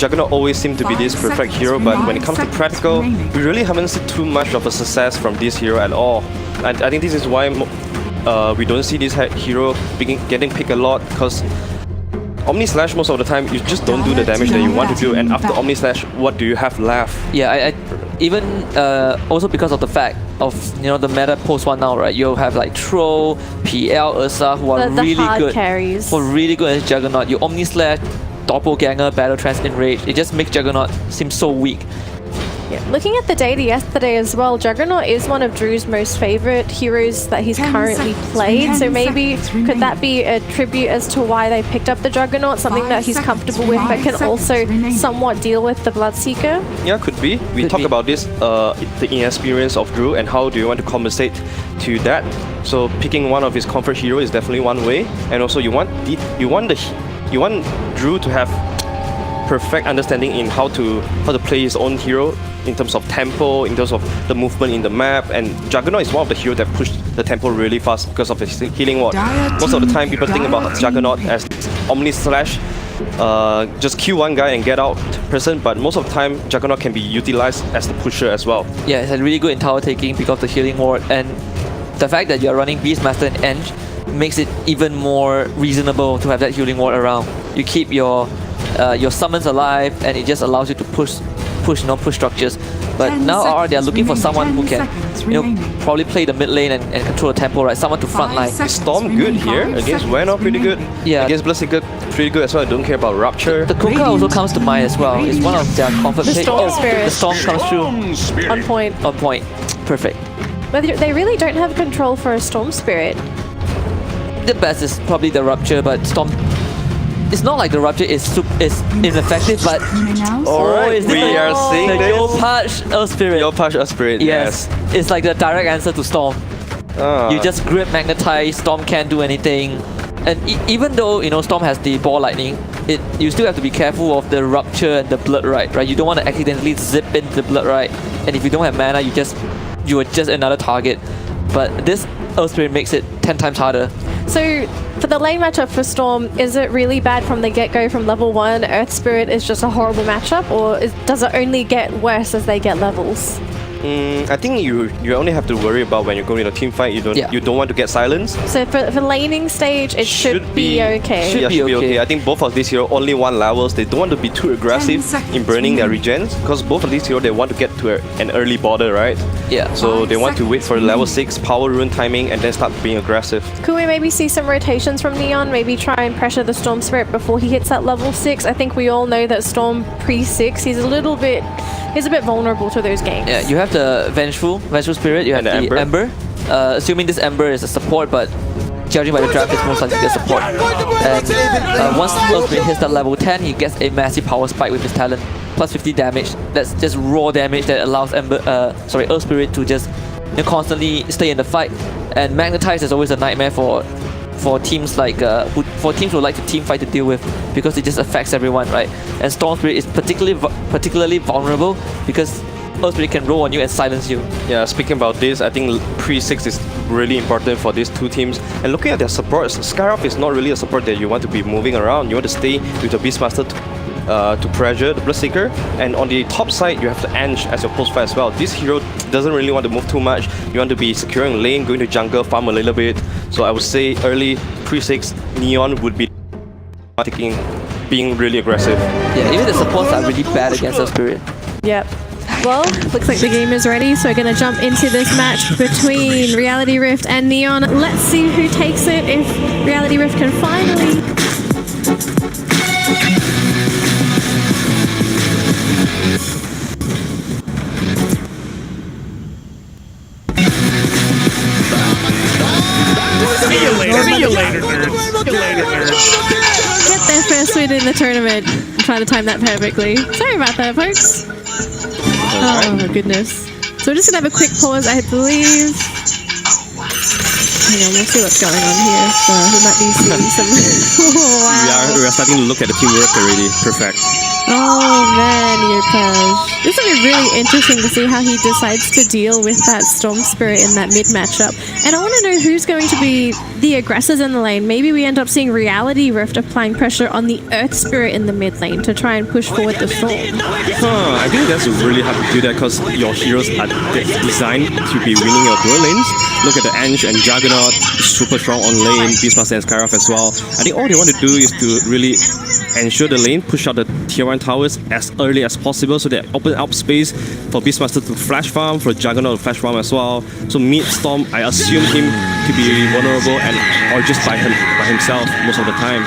Juggernaut always seemed to be this perfect hero, but when it comes to practical, we really haven't seen too much of a success from this hero at all. And I think this is why we don't see this hero getting picked a lot, because Omni Slash most of the time you just don't do the damage that you want to do, and after Omni Slash, what do you have left? Yeah, even also because of the fact of the meta post one now, right? You have like Troll, PL, Ursa who are really good. Carries. Who are really good as Juggernaut. You Omni Slash, Doppelganger, Battle Trance, Enrage. It just makes Juggernaut seem so weak. Yeah. Looking at the data yesterday as well, Juggernaut is one of Drew's most favorite heroes that he's currently played. So maybe could that be a tribute as to why they picked up the Juggernaut, something that he's comfortable with but can also somewhat deal with the Bloodseeker? Yeah, could be. We talk about this, the inexperience of Drew and how do you want to compensate to that. So picking one of his comfort hero is definitely one way, and also you want Drew to have perfect understanding in how to play his own hero in terms of tempo, in terms of the movement in the map, and Juggernaut is one of the heroes that push the tempo really fast because of his healing ward. Most of the time people think about Juggernaut as Omni Slash, just kill one guy and get out person, but most of the time Juggernaut can be utilized as the pusher as well. Yeah, it's really good in tower taking because of the healing ward, and the fact that you're running Beastmaster and Eng makes it even more reasonable to have that healing ward around. You keep your summons alive, and it just allows you to push structures. But now they are looking for someone who can probably play the mid lane and control the tempo, right? Someone to front line. Storm good here against Weno, pretty good. Yeah. Against Bloodseeker, pretty good as well. I don't care about Rupture. The Kuka also comes to mind as well. It's one of their comfort picks. Storm Spirit. The Storm comes through. On point. On point. Perfect. But they really don't have control for a Storm Spirit. The best is probably the Rupture, but Storm... It's not like the Rupture is ineffective, but alright, we are seeing the this. Yo-Patch Earth Spirit. Yo-Patch Earth Spirit, yes. It's like the direct answer to Storm. You just grip, magnetize, Storm can't do anything. And even though Storm has the Ball Lightning, you still have to be careful of the Rupture and the Blood Rite, right? You don't want to accidentally zip into the Blood Rite, and if you don't have mana, you are just another target. But this Earth Spirit makes it 10 times harder. So for the lane matchup for Storm, is it really bad from the get-go from level 1? Earth Spirit is just a horrible matchup, or does it only get worse as they get levels? I think you only have to worry about when you're going in a team fight. You don't want to get silenced. So for laning stage, it should be okay. Should be okay. I think both of these heroes only 1 levels. They don't want to be too aggressive in burning their regens, because both of these heroes, they want to get to an early border, right? Yeah. So they want to wait for level 6 power rune timing and then start being aggressive. Could we maybe see some rotations from Neon? Maybe try and pressure the Storm Spirit before he hits that level 6. I think we all know that Storm pre-6, he's a bit vulnerable to those ganks. Yeah, you have the Vengeful Spirit, you have the Ember. Assuming this Ember is a support, but judging by the draft, it's most likely a support. And once Earth Spirit hits that level 10, he gets a massive power spike with his talent, plus 50 damage. That's just raw damage that allows Earth Spirit to just constantly stay in the fight. And Magnetize is always a nightmare for teams like teams who like to team fight to deal with, because it just affects everyone, right? And Storm Spirit is particularly vulnerable because Earth Spirit can roll on you and silence you. Yeah, speaking about this, I think pre-6 is really important for these two teams. And looking at their supports, Skyrock is not really a support that you want to be moving around. You want to stay with the Beastmaster to pressure the Bloodseeker. And on the top side, you have the Eng as your post fight as well. This hero doesn't really want to move too much. You want to be securing lane, going to jungle, farm a little bit. So I would say early pre-6, Neon would be being really aggressive. Yeah, even the supports are really bad against Earth Spirit. Yep. Well, looks like the game is ready, so we're going to jump into this match between Reality Rift and Neon. Let's see who takes it, if Reality Rift can finally... See you later, nerds. Get their first win in the tournament. I'm trying to time that perfectly. Sorry about that, folks. Oh my goodness. So we're just gonna have a quick pause, I believe. Hang on, we'll see what's going on here. So we might be seeing some... Oh, wow. We are starting to look at the teamwork already. Perfect. Oh man, Yopaj. This will be really interesting to see how he decides to deal with that Storm Spirit in that mid matchup. And I want to know who's going to be the aggressors in the lane. Maybe we end up seeing Reality Rift applying pressure on the Earth Spirit in the mid lane to try and push forward the Storm. I think that's really hard to do that because your heroes are designed to be winning your dual lanes. Look at the Ange and Juggernaut, super strong on lane, Beastmaster and Skyroth as well. I think all they want to do is to really ensure the lane, push out the tier 1 towers as early as possible so they open up space for Beastmaster to flash farm, for Juggernaut to flash farm as well. So mid Storm, I assume him to be vulnerable or just by himself most of the time.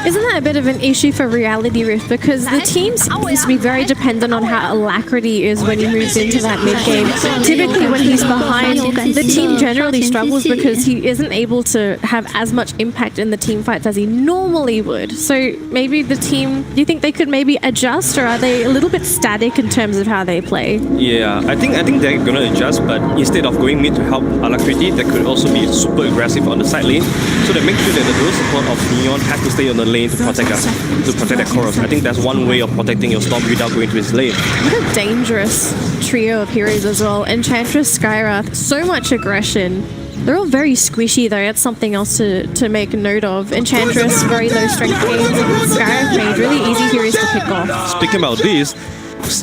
Isn't that a bit of an issue for Reality Rift? Because the team seems to be very dependent on how Alacrity is when he moves into that mid-game. Typically when he's behind, the team generally struggles because he isn't able to have as much impact in the team fights as he normally would. So maybe the team, do you think they could maybe adjust, or are they a little bit static in terms of how they play? Yeah, I think they're gonna adjust, but instead of going mid to help Alacrity, they could also be super aggressive on the side lane. So they make sure that the dual support of Neon has to stay on the lane to protect that chorus. I think that's one way of protecting your Storm without going to his lane. What a dangerous trio of heroes as well. Enchantress, Skyroth, so much aggression. They're all very squishy though, that's something else to make note of. Enchantress, very low strength games, and Skyroth made really easy heroes to pick off. Speaking about this,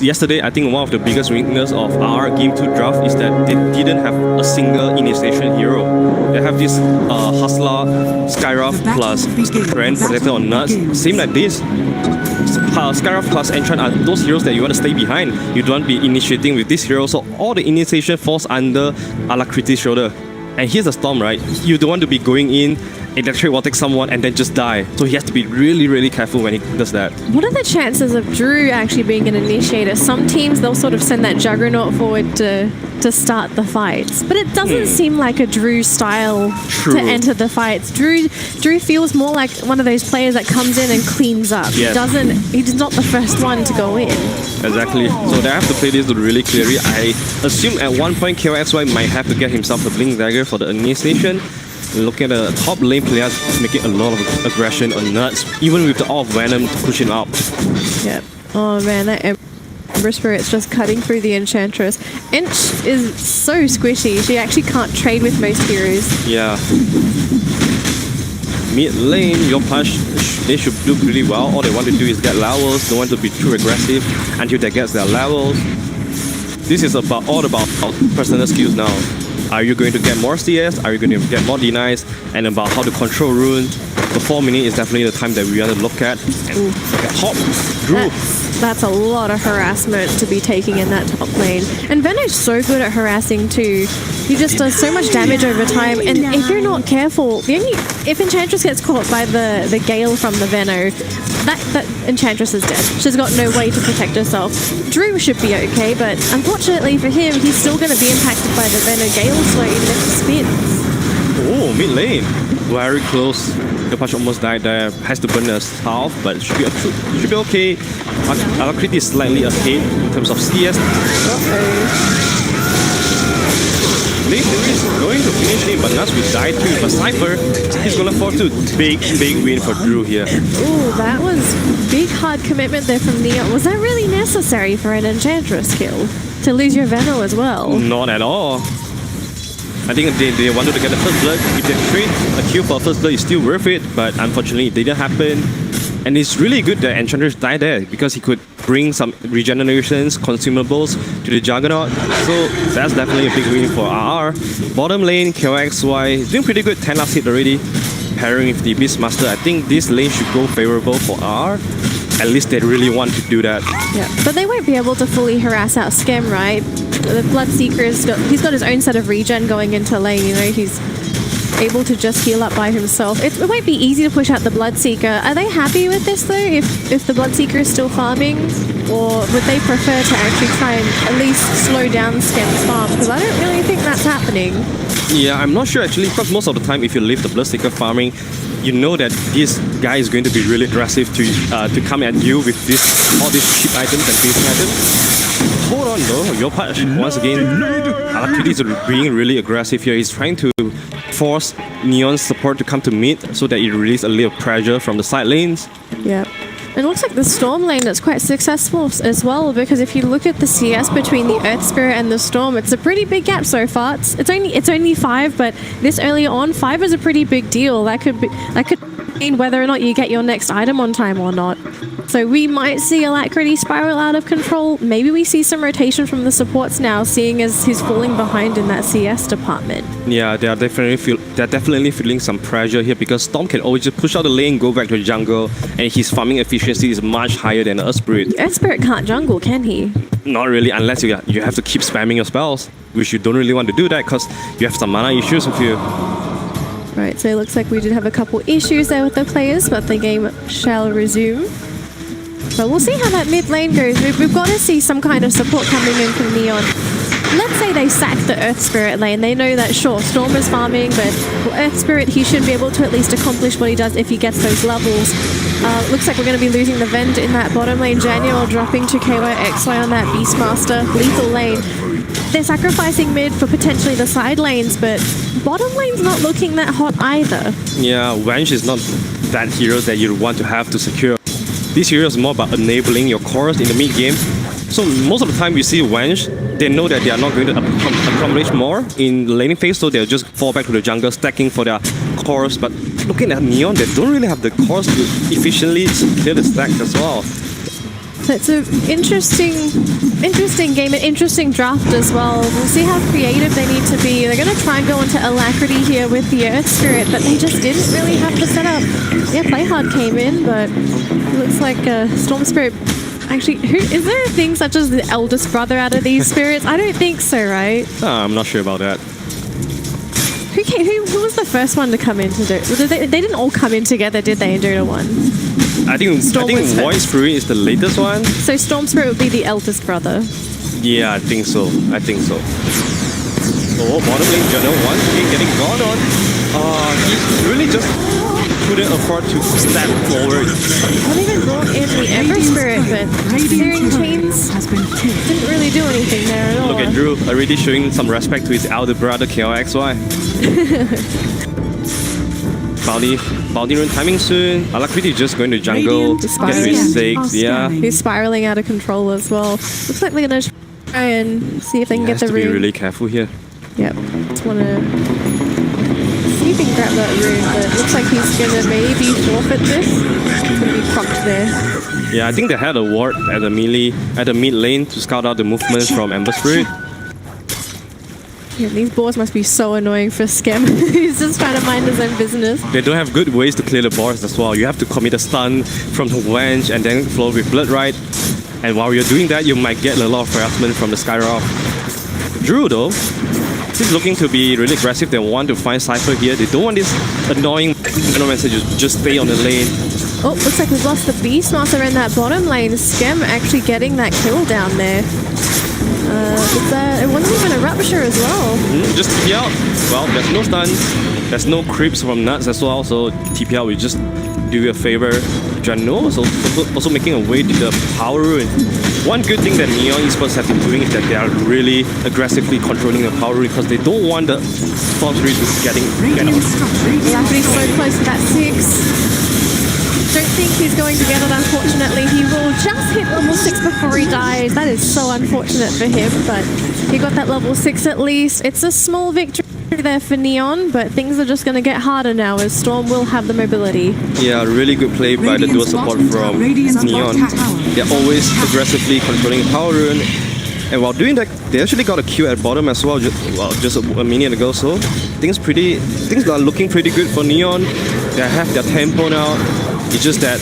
yesterday I think one of the biggest weakness of our Game 2 draft is that they didn't have a single initiation hero. They have this Hustler, Skyroth plus Grand Protector on Nuts. Same like this. Skyroth plus Enchant are those heroes that you want to stay behind. You don't want to be initiating with this hero, so all the initiation falls under Alacrity's shoulder. And here's the Storm, right? You don't want to be going in, electric walking someone and then just die. So he has to be really, really careful when he does that. What are the chances of Drew actually being an initiator? Some teams, they'll sort of send that Juggernaut forward to start the fights. But it doesn't seem like a Drew style to enter the fights. Drew feels more like one of those players that comes in and cleans up. Yes. He's not the first one to go in. Exactly. So they have to play this really clearly. I assume at one point KOXY might have to get himself the Blink Dagger for the initiation. Looking at the top lane players making a lot of aggression on Nuts, even with the All of Venom to push him out. Yep. Oh man, that Ember Spirit's just cutting through the Enchantress. Ench is so squishy, she actually can't trade with most heroes. Yeah. Mid lane, Yopaj, they should do pretty well. All they want to do is get levels, don't want to be too aggressive until they get their levels. This is all about personal skills now. Are you going to get more CS? Are you going to get more denies? And about how to control rune. The 4 minutes is definitely the time that we want to look at. And top Drew. That's a lot of harassment to be taking in that top lane. And Veno's so good at harassing too. He just does so much damage over time. And if you're not careful, if Enchantress gets caught by the Gale from the Veno, that Enchantress is dead. She's got no way to protect herself. Drew should be okay, but unfortunately for him, he's still going to be impacted by the Veno Gale slow even if he spins. Oh, mid lane. Very close. Yopaj almost died there. Has to burn the south, but it should be okay. Alacrity is slightly ahead in terms of CS. Lane is going to finish him, but Nuts will die too. But Cypher, he's gonna fall to big win for Drew here. Ooh, that was big hard commitment there from Neon. Was that really necessary for an Enchantress kill? To lose your Veno as well? Not at all. I think they wanted to get the first blood. If they trade a kill for first blood, it's still worth it, but unfortunately it didn't happen. And it's really good that Enchantress died there because he could bring some regenerations, consumables to the Juggernaut. So that's definitely a big win for RR. Bottom lane, KOXY doing pretty good, 10 last hit already. Pairing with the Beastmaster, I think this lane should go favorable for RR. At least they really want to do that. Yeah, but they won't be able to fully harass out Skem, right? The Bloodseeker he's got his own set of regen going into lane, you know, he's able to just heal up by himself. It won't be easy to push out the Bloodseeker. Are they happy with this though, if the Bloodseeker is still farming? Or would they prefer to actually try and at least slow down Skem's farm? Because I don't really think that's happening. Yeah, I'm not sure actually, because most of the time if you leave the Bloodseeker farming, you know that this guy is going to be really aggressive to come at you with all these cheap items and basic items. Hold on though, Yopaj once again, Alacrity is being really aggressive here. He's trying to force Neon's support to come to mid so that it releases a little pressure from the side lanes. Yeah. And looks looks like the Storm lane is quite successful as well, because if you look at the CS between the Earth Spirit and the Storm, it's a pretty big gap so far. It's only 5, but this early on, 5 is a pretty big deal. That could mean whether or not you get your next item on time or not. So we might see Alacrity spiral out of control. Maybe we see some rotation from the supports now, seeing as he's falling behind in that CS department. Yeah, they're definitely feeling some pressure here, because Storm can always just push out the lane, go back to the jungle, and his farming efficiency is much higher than Earth Spirit. Earth Spirit can't jungle, can he? Not really, unless you have to keep spamming your spells, which you don't really want to do that because you have some mana issues with you. Right, so it looks like we did have a couple issues there with the players, but the game shall resume. But we'll see how that mid lane goes. We've got to see some kind of support coming in from Neon. Let's say they sack the Earth Spirit lane. They know that, sure, Storm is farming, but for Earth Spirit, he should be able to at least accomplish what he does if he gets those levels. Looks like we're going to be losing the Vend in that bottom lane. Janiel dropping to KYXY on that Beastmaster. Lethal lane. They're sacrificing mid for potentially the side lanes, but bottom lane's not looking that hot either. Yeah, Wench is not that hero that you want to have to secure. This hero is more about enabling your cores in the mid game. So most of the time we see Wench, they know that they are not going to accomplish more in the laning phase, so they'll just fall back to the jungle, stacking for their cores. But looking at Neon, they don't really have the cores to efficiently clear the stack as well. So it's an interesting game, an interesting draft as well. We'll see how creative they need to be. They're going to try and go into Alacrity here with the Earth Spirit, but they just didn't really have the setup. Yeah, Playhard came in, but it looks like Storm Spirit. Actually, is there a thing such as the eldest brother out of these spirits? I don't think so, right? I'm not sure about that. Who was the first one to come into Dota? They didn't all come in together, did they, in Dota 1? I think Void Spirit is the latest one. So Storm Spirit would be the eldest brother. Yeah, I think so. Oh, bottom lane, Jano once again getting gone on. He really just couldn't afford to step forward. Not even brought in the Ember Spirit, but Searing Chains didn't really do anything there at all. Look at Drew, already showing some respect to his elder brother KLXY. Bounty run timing soon. Alacrity just going to jungle, get to his 6, yeah. He's spiraling out of control as well. Looks like they're going to try and see if they can get the rune. Has to be really careful here. Yep, just want to see if he can grab that rune, but it looks like he's going to maybe forfeit this. He's going to be propped there. Yeah, I think they had a ward at the mid lane to scout out the movements from Ember Spirit. Yeah, these boars must be so annoying for Skem. He's just trying to mind his own business. They don't have good ways to clear the boars as well. You have to commit a stun from the Wench and then flow with Blood Rite. And while you're doing that, you might get a lot of harassment from the Skyrock. Drew, though, he's looking to be really aggressive. They want to find Cypher here. They don't want this annoying Venomancer to just stay on the lane. Oh, looks like we've lost the Beastmaster in that bottom lane. Skem actually getting that kill down there. It wasn't even a Rupture as well. Just TP out. Well, there's no stun. There's no creeps from Nuts as well, so TP out will just do you a favor. Jano also making a way to the Power Rune. One good thing that Neon Esports have been doing is that they are really aggressively controlling the Power Rune because they don't want the Storm Spirit to getting get out. Alacrity's so close to that 6. Don't think he's going to get it, unfortunately. He will just hit level 6 before he dies. That is so unfortunate for him, but he got that level 6 at least. It's a small victory there for Neon, but things are just going to get harder now as Storm will have the mobility. Yeah, really good play by the dual support from Neon. They're always aggressively controlling Power Rune. And while doing that, they actually got a kill at bottom as well, just a minute ago. So things are looking pretty good for Neon. They have their tempo now. It's just that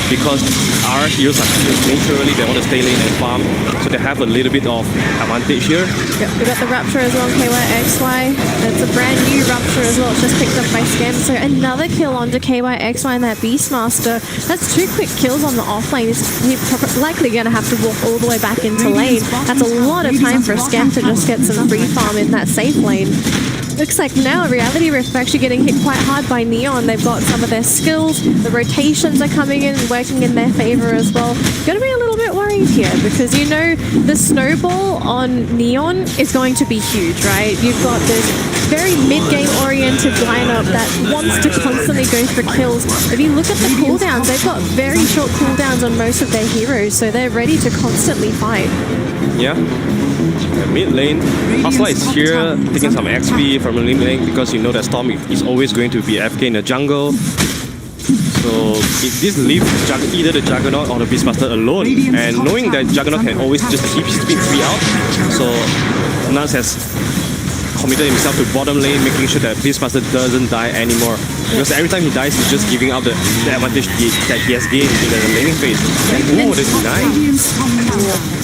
because our heroes are naturally, they want to stay lane and farm, so they have a little bit of advantage here. Yep, we got the Rupture as well, KYXY. It's a brand new Rupture as well. It's just picked up by Skem. So another kill onto KYXY and that Beastmaster. That's 2 quick kills on the offlane. He's likely going to have to walk all the way back into lane. That's a lot of time for Skem to just get some free farm in that safe lane. Looks like now Reality Rift actually getting hit quite hard by Neon. They've got some of their skills, the rotations are coming in and working in their favor as well. Going to be a little bit worried here because you know the snowball on Neon is going to be huge, right? You've got this very mid-game oriented lineup that wants to constantly go for kills. If you look at the cooldowns, they've got very short cooldowns on most of their heroes, so they're ready to constantly fight. Yeah. Mid lane, Hustler is here taking some XP from the mid lane because you know that Storm is always going to be AFK in the jungle. So this leaves either the Juggernaut or the Beastmaster alone, and knowing that Juggernaut can always just keep speed 3 out, so Nuts has committed himself to bottom lane, making sure that Beastmaster doesn't die anymore. Because every time he dies, he's just giving up the advantage that he has gained in the laning phase. And oh, that's nice.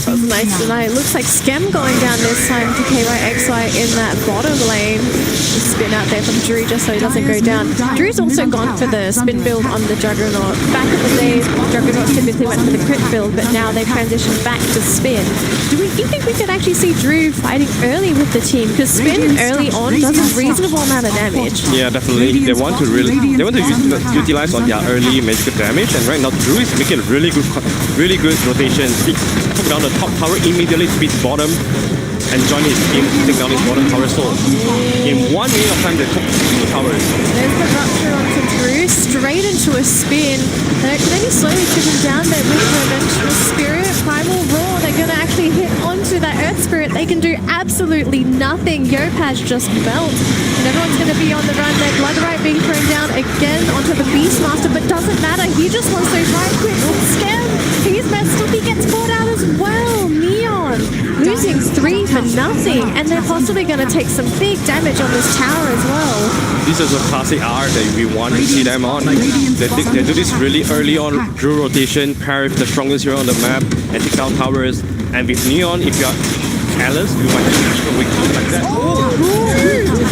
That's nice tonight. Looks like Skem going down this time to KYXY in that bottom lane. The spin out there from Drew just so he doesn't go down. Drew's also gone for the spin build on the Juggernaut. Back in the day, Juggernaut typically went for the crit build, but now they've transitioned back to spin. Do you think we could actually see Drew fighting early with the team? Because spin early on does a reasonable amount of damage. Yeah, definitely. They want to utilize on their early magical damage, and right now Drew is making a really good rotation. He took down the top tower immediately to beat bottom and join his team to take down his bottom tower. So in 1 minute of time they took 2 towers. There's the rupture onto Drew, straight into a spin. They're maybe slowly chipping down there with the Dimensional Spirit. Primal Roar, they're going to actually hit onto that Earth Spirit. They can do absolutely nothing. Yopaj just belt. And everyone's going to be on the run there. Bloodright being thrown down again onto the Beastmaster, but doesn't matter. He just wants those right clicks on Skem. He's messed up. He gets caught out as well. Neon losing 3 for nothing. And they're possibly going to take some big damage on this tower as well. This is a classic R that we want to see them on. They do this really early on, Drew rotation, pair with the strongest hero on the map, and take down towers. And with Neon, if you're Alice, you might just go weak like that.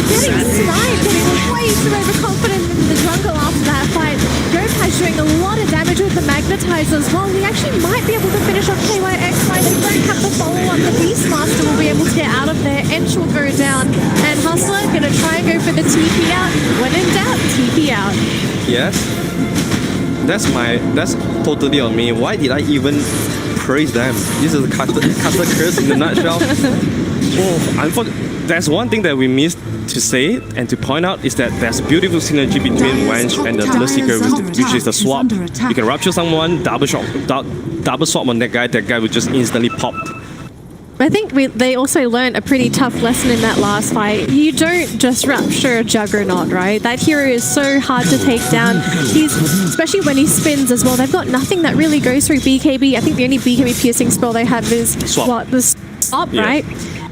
Getting sniped, getting way too overconfident in the jungle after that fight. Yopaj doing a lot of damage with the Magnetize as well. We actually might be able to finish off KYXY. They don't have the follow-up. The Beastmaster will be able to get out of there. Ench will go down. And Hustler gonna try and go for the TP out. When in doubt, TP out. Yes. That's totally on me. Why did I even praise them? This is a caster curse in a nutshell. That's one thing that we missed to say and to point out is that there's beautiful synergy between Wench and the Bloodseeker, which is the swap. You can rupture someone, double swap on that guy will just instantly pop. I think they also learned a pretty tough lesson in that last fight. You don't just rupture a Juggernaut, right? That hero is so hard to take down. Especially when he spins as well. They've got nothing that really goes through BKB. I think the only BKB piercing spell they have is the swap, right?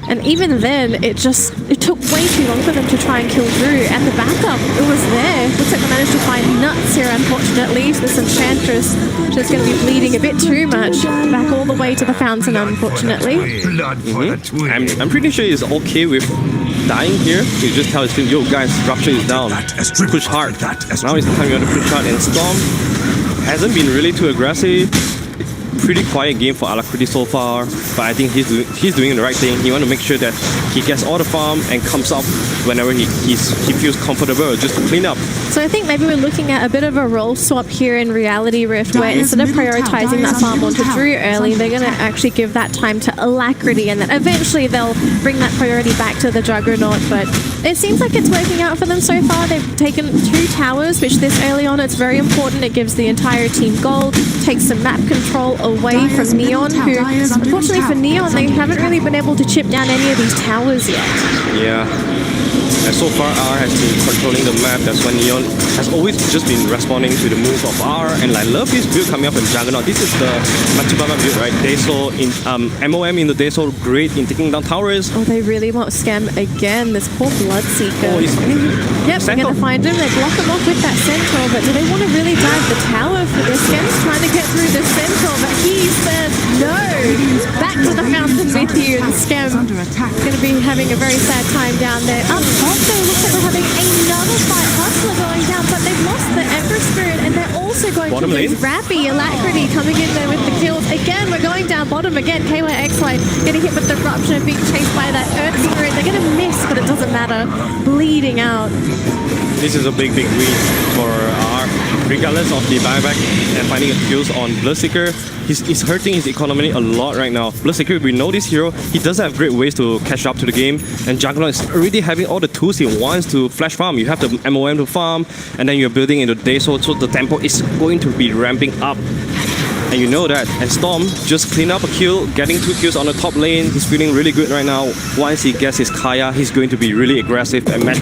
And even then, it took way too long for them to try and kill Drew. And the backup, it was there. Looks like they managed to find Nuts here, unfortunately. This Enchantress just going to be bleeding a bit too much. Back all the way to the fountain, unfortunately. I'm pretty sure he's okay with dying here. You just tell his team, yo guys, Rupture is down. Push hard. Now is the time you want to push hard. And Storm hasn't been really too aggressive. Pretty quiet game for Alacrity so far, but I think he's doing the right thing. He wants to make sure that he gets all the farm and comes up whenever he feels comfortable just to clean up. So I think maybe we're looking at a bit of a role swap here in Reality Rift, where instead of prioritizing that farm onto Drew early, they're going to actually give that time to Alacrity, and then eventually they'll bring that priority back to the Juggernaut. But it seems like it's working out for them so far. They've taken 2 towers, which this early on, it's very important. It gives the entire team gold, takes some map control away from Neon, who, unfortunately for Neon, they haven't really been able to chip down any of these towers yet. Yeah. And so far, R has been controlling the map. That's when Neon has always just been responding to the move of R. And I love this build coming up in Juggernaut. This is the Matsubama build, right? Daiso in MOM in the Daiso, great in taking down towers. Oh, they really want Skem again. This poor Bloodseeker. Oh, he's yep, they're going to find him. They block him off with that Centaur, but do they want to really dive the tower for this? Skem's trying to get through the Centaur, but he said no. Back to the fountain with you, and Skem going to be having a very sad time down there. Up top, though, looks like we're having another fight. Hustler going down, but they've lost the Emperor Spirit, and they're also going bottom to lane. lose Rappy. Alacrity coming in there with the kills. Again, we're going down bottom again. KYXY getting hit with the Rupture, being chased by that Earth Spirit. They're going to miss, but it doesn't matter. Bleeding out. This is a big win for R. regardless of the buyback and finding kills on Bloodseeker, he's hurting his economy a lot right now. Bloodseeker, we know this hero, he doesn't have great ways to catch up to the game, and Juggernaut is already having all the tools he wants to flash farm. You have the MOM to farm, and then you're building into day, so the tempo is going to be ramping up. And you know that. And Storm just clean up a kill, getting 2 kills on the top lane. He's feeling really good right now. Once he gets his Kaya, he's going to be really aggressive and match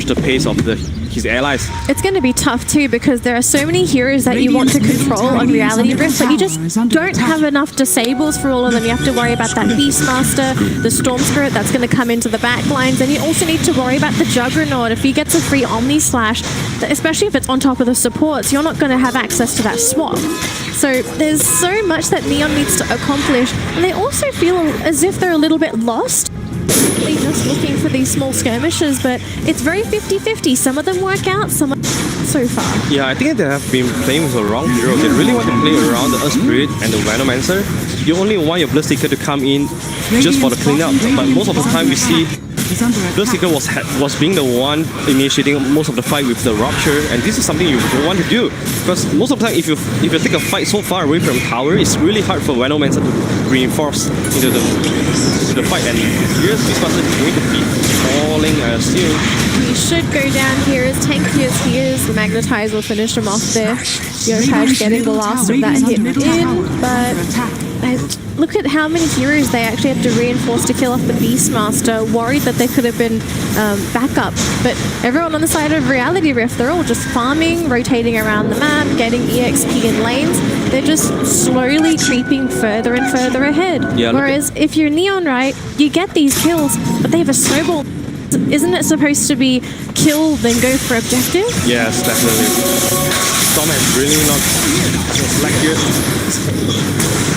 the pace of his allies. It's going to be tough too because there are so many heroes that you want to control on Reality Rift, but you just don't have enough disables for all of them. You have to worry about that Beastmaster, the Storm Spirit that's going to come into the back lines, and you also need to worry about the Juggernaut. If he gets a free Omni Slash, especially if it's on top of the supports, you're not going to have access to that swap. So there's so much that Neon needs to accomplish, and they also feel as if they're a little bit lost. Just looking for these small skirmishes, but it's very 50-50. Some of them work out, some so far. Yeah, I think they have been playing with the wrong hero. They really want to play around the Earth Spirit and the Venomancer. You only want your Bloodseeker to come in just for the cleanup, but most of the time we see Bloodseeker was being the one initiating most of the fight with the Rupture, and this is something you don't want to do, because most of the time if you take a fight so far away from tower, it's really hard for Venomancer to reinforce into the fight, and here's Beastmaster going to be falling, I assume. He should go down here as tanky as he is. The Magnetize will finish him off there. Yotaj getting the last of that hit in, but look at how many heroes they actually had to reinforce to kill off the Beastmaster. Worried that they could have been backup, but everyone on the side of Reality Rift, they're all just farming, rotating around the map, getting EXP in lanes. They're just slowly creeping further and further ahead. Yeah, whereas if you're Neon, right, you get these kills, but they have a snowball. Isn't it supposed to be kill, then go for objective? Yes, definitely. Storm has really not slack here.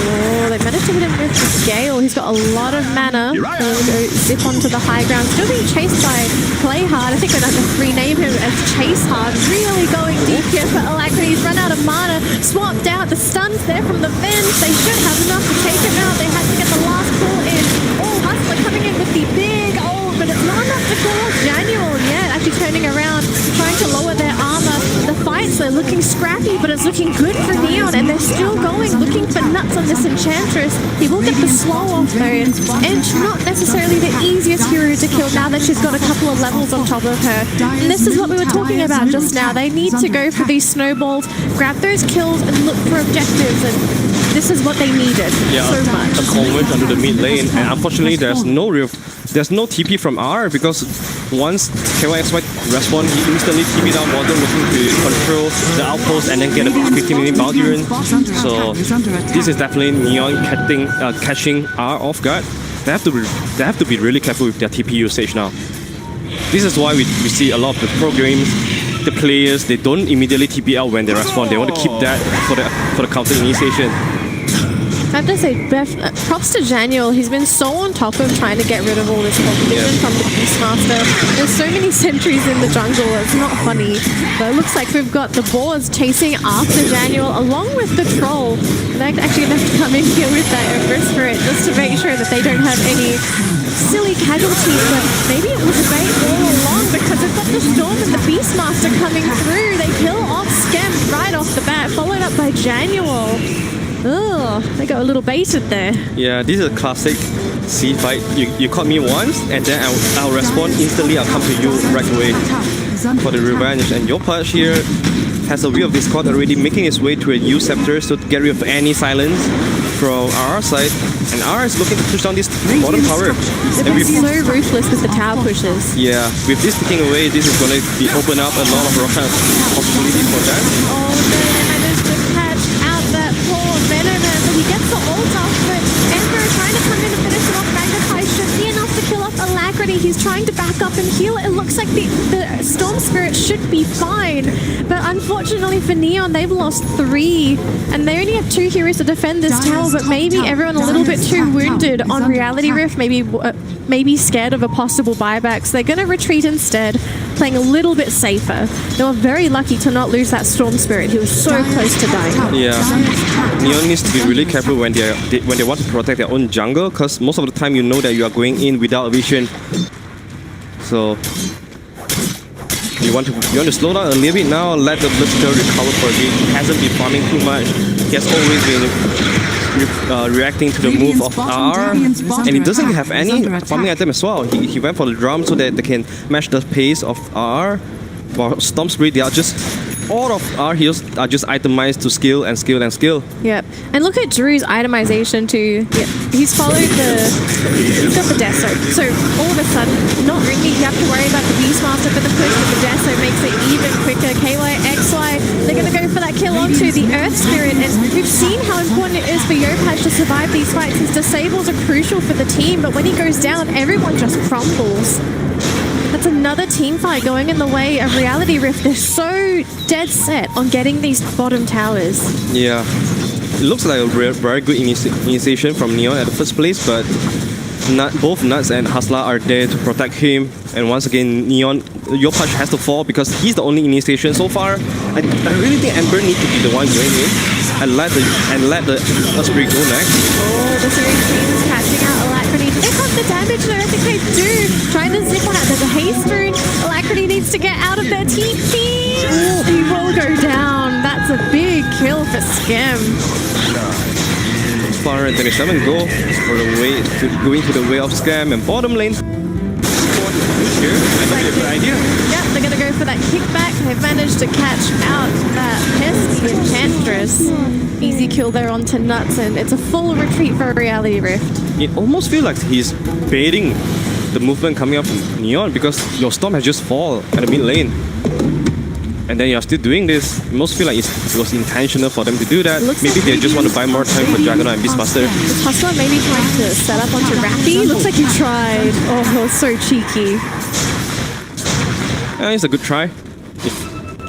Oh, they managed to hit him with the Gale. He's got a lot of mana. He'll go zip onto the high ground. Still being chased by Playhard. I think we're going to have to rename him as Chasehard. Really going deep here for Alacrity. He's run out of mana. Swapped out. The stuns there from the Venge. They should have enough to take him out. They had to get the last pull in. Oh, Hustler coming in with the big ult, but it's not enough to kill off Janual yet. Actually turning around, trying to lower their armor. The fights, they're looking scrappy, but it's looking good for Neon, and they're still going, looking for nuts on this Enchantress. He will get the slow off though, and not necessarily the easiest hero to kill now that she's got a couple of levels on top of her. And this is what we were talking about just now. They need to go for these snowballs, grab those kills, and look for objectives, and this is what they needed so much. A converge onto the mid lane, and unfortunately there's no TP from R, because once KYXY respawn, he instantly TP down bottom, looking to control the outpost and then get a 15-minute bounty run. So this is definitely Neon catching R off guard. They have to be really careful with their TP usage now. This is why we see a lot of the pro games, the players, they don't immediately TP out when they respawn. They want to keep that for the counter initiation. I have to say, props to Janual. He's been so on top of trying to get rid of all this competition from the Beastmaster. There's so many sentries in the jungle, it's not funny. But it looks like we've got the boards chasing after Janual along with the troll. And they're actually going to have to come in here with that Ember Spirit just to make sure that they don't have any silly casualties. But maybe it was a bait all along, because we've got the Storm and the Beastmaster coming through. They kill off Scam right off the bat, followed up by Janual. Oh, they got a little baited there. Yeah, this is a classic C fight. You caught me once, and then I'll respond instantly. I'll come to you right away for the revenge. And your part here has a Wheel of Discord already making its way to a U Scepter, so to get rid of any silence from our side. And R is looking to push down this bottom tower. They've been so ruthless with the tower pushes. Yeah, with this taking away, this is going to be open up a lot of possibilities for that. Oh no, they managed to catch out that poor Venomous. So he gets the ult off, but Ember trying to come in and finish him off. Magnetize should be enough to kill off Alacrity. He's trying to back up and heal. It looks like the Storm Spirit should be fine, but unfortunately for Neon, they've lost 3, and they only have 2 heroes to defend this tower, but maybe everyone a little bit too wounded on Reality Rift, maybe scared of a possible buyback, so they're going to retreat instead, playing a little bit safer. They were very lucky to not lose that Storm Spirit. He was so close to dying. Yeah, Neon needs to be really careful when they want to protect their own jungle, because most of the time you know that you are going in without a vision. So You want to slow down a little bit now, let the Bloodseeker recover for a bit. He hasn't been farming too much. He has always been reacting to the move of RR, and he doesn't have any farming item as well. He went for the drum so that they can match the pace of RR. For Storm Spirit, they are just all of our heals are just itemized to skill and skill and skill. Yep. And look at Drew's itemization too. Yep. He's followed he's got the Deso. So all of a sudden, not only you have to worry about the Beastmaster, but the push with the Deso makes it even quicker. KY, XY, they're going to go for that kill onto the Earth Spirit. And we've seen how important it is for Yopaj to survive these fights. His disables are crucial for the team, but when he goes down, everyone just crumbles. That's another team fight going in the way of Reality Rift. They're so dead set on getting these bottom towers. Yeah, it looks like a very good initiation from Neon at the first place, but both Nuts and Hustler are there to protect him. And once again, Neon, Yopaj has to fall because he's the only initiation so far. I really think Ember needs to be the one going in and let the Osprey go next. Oh, the series team is catching out Alacrity. They got the damage though, I think they do. Trying to zip one out. There's a haste rune. Alacrity needs to get out of their TP. He will go down. That's a big kill for Skim. 427 go for the way going to the way of Scam and bottom lane. Here, I think it's a good idea. Yep, they're gonna go for that kickback. They've managed to catch out that pesky Enchantress. Easy kill there onto Nuts, and it's a full retreat for Reality Rift. It almost feels like he's baiting the movement coming up from Neon because your Storm has just fallen at the mid lane. And then you're still doing this. It must feel like it was intentional for them to do that. Maybe they just want to buy more time for Juggernaut and Beastmaster. Hustler maybe trying to set up onto Rappy. Looks like he tried. Oh, so cheeky. It's a good try.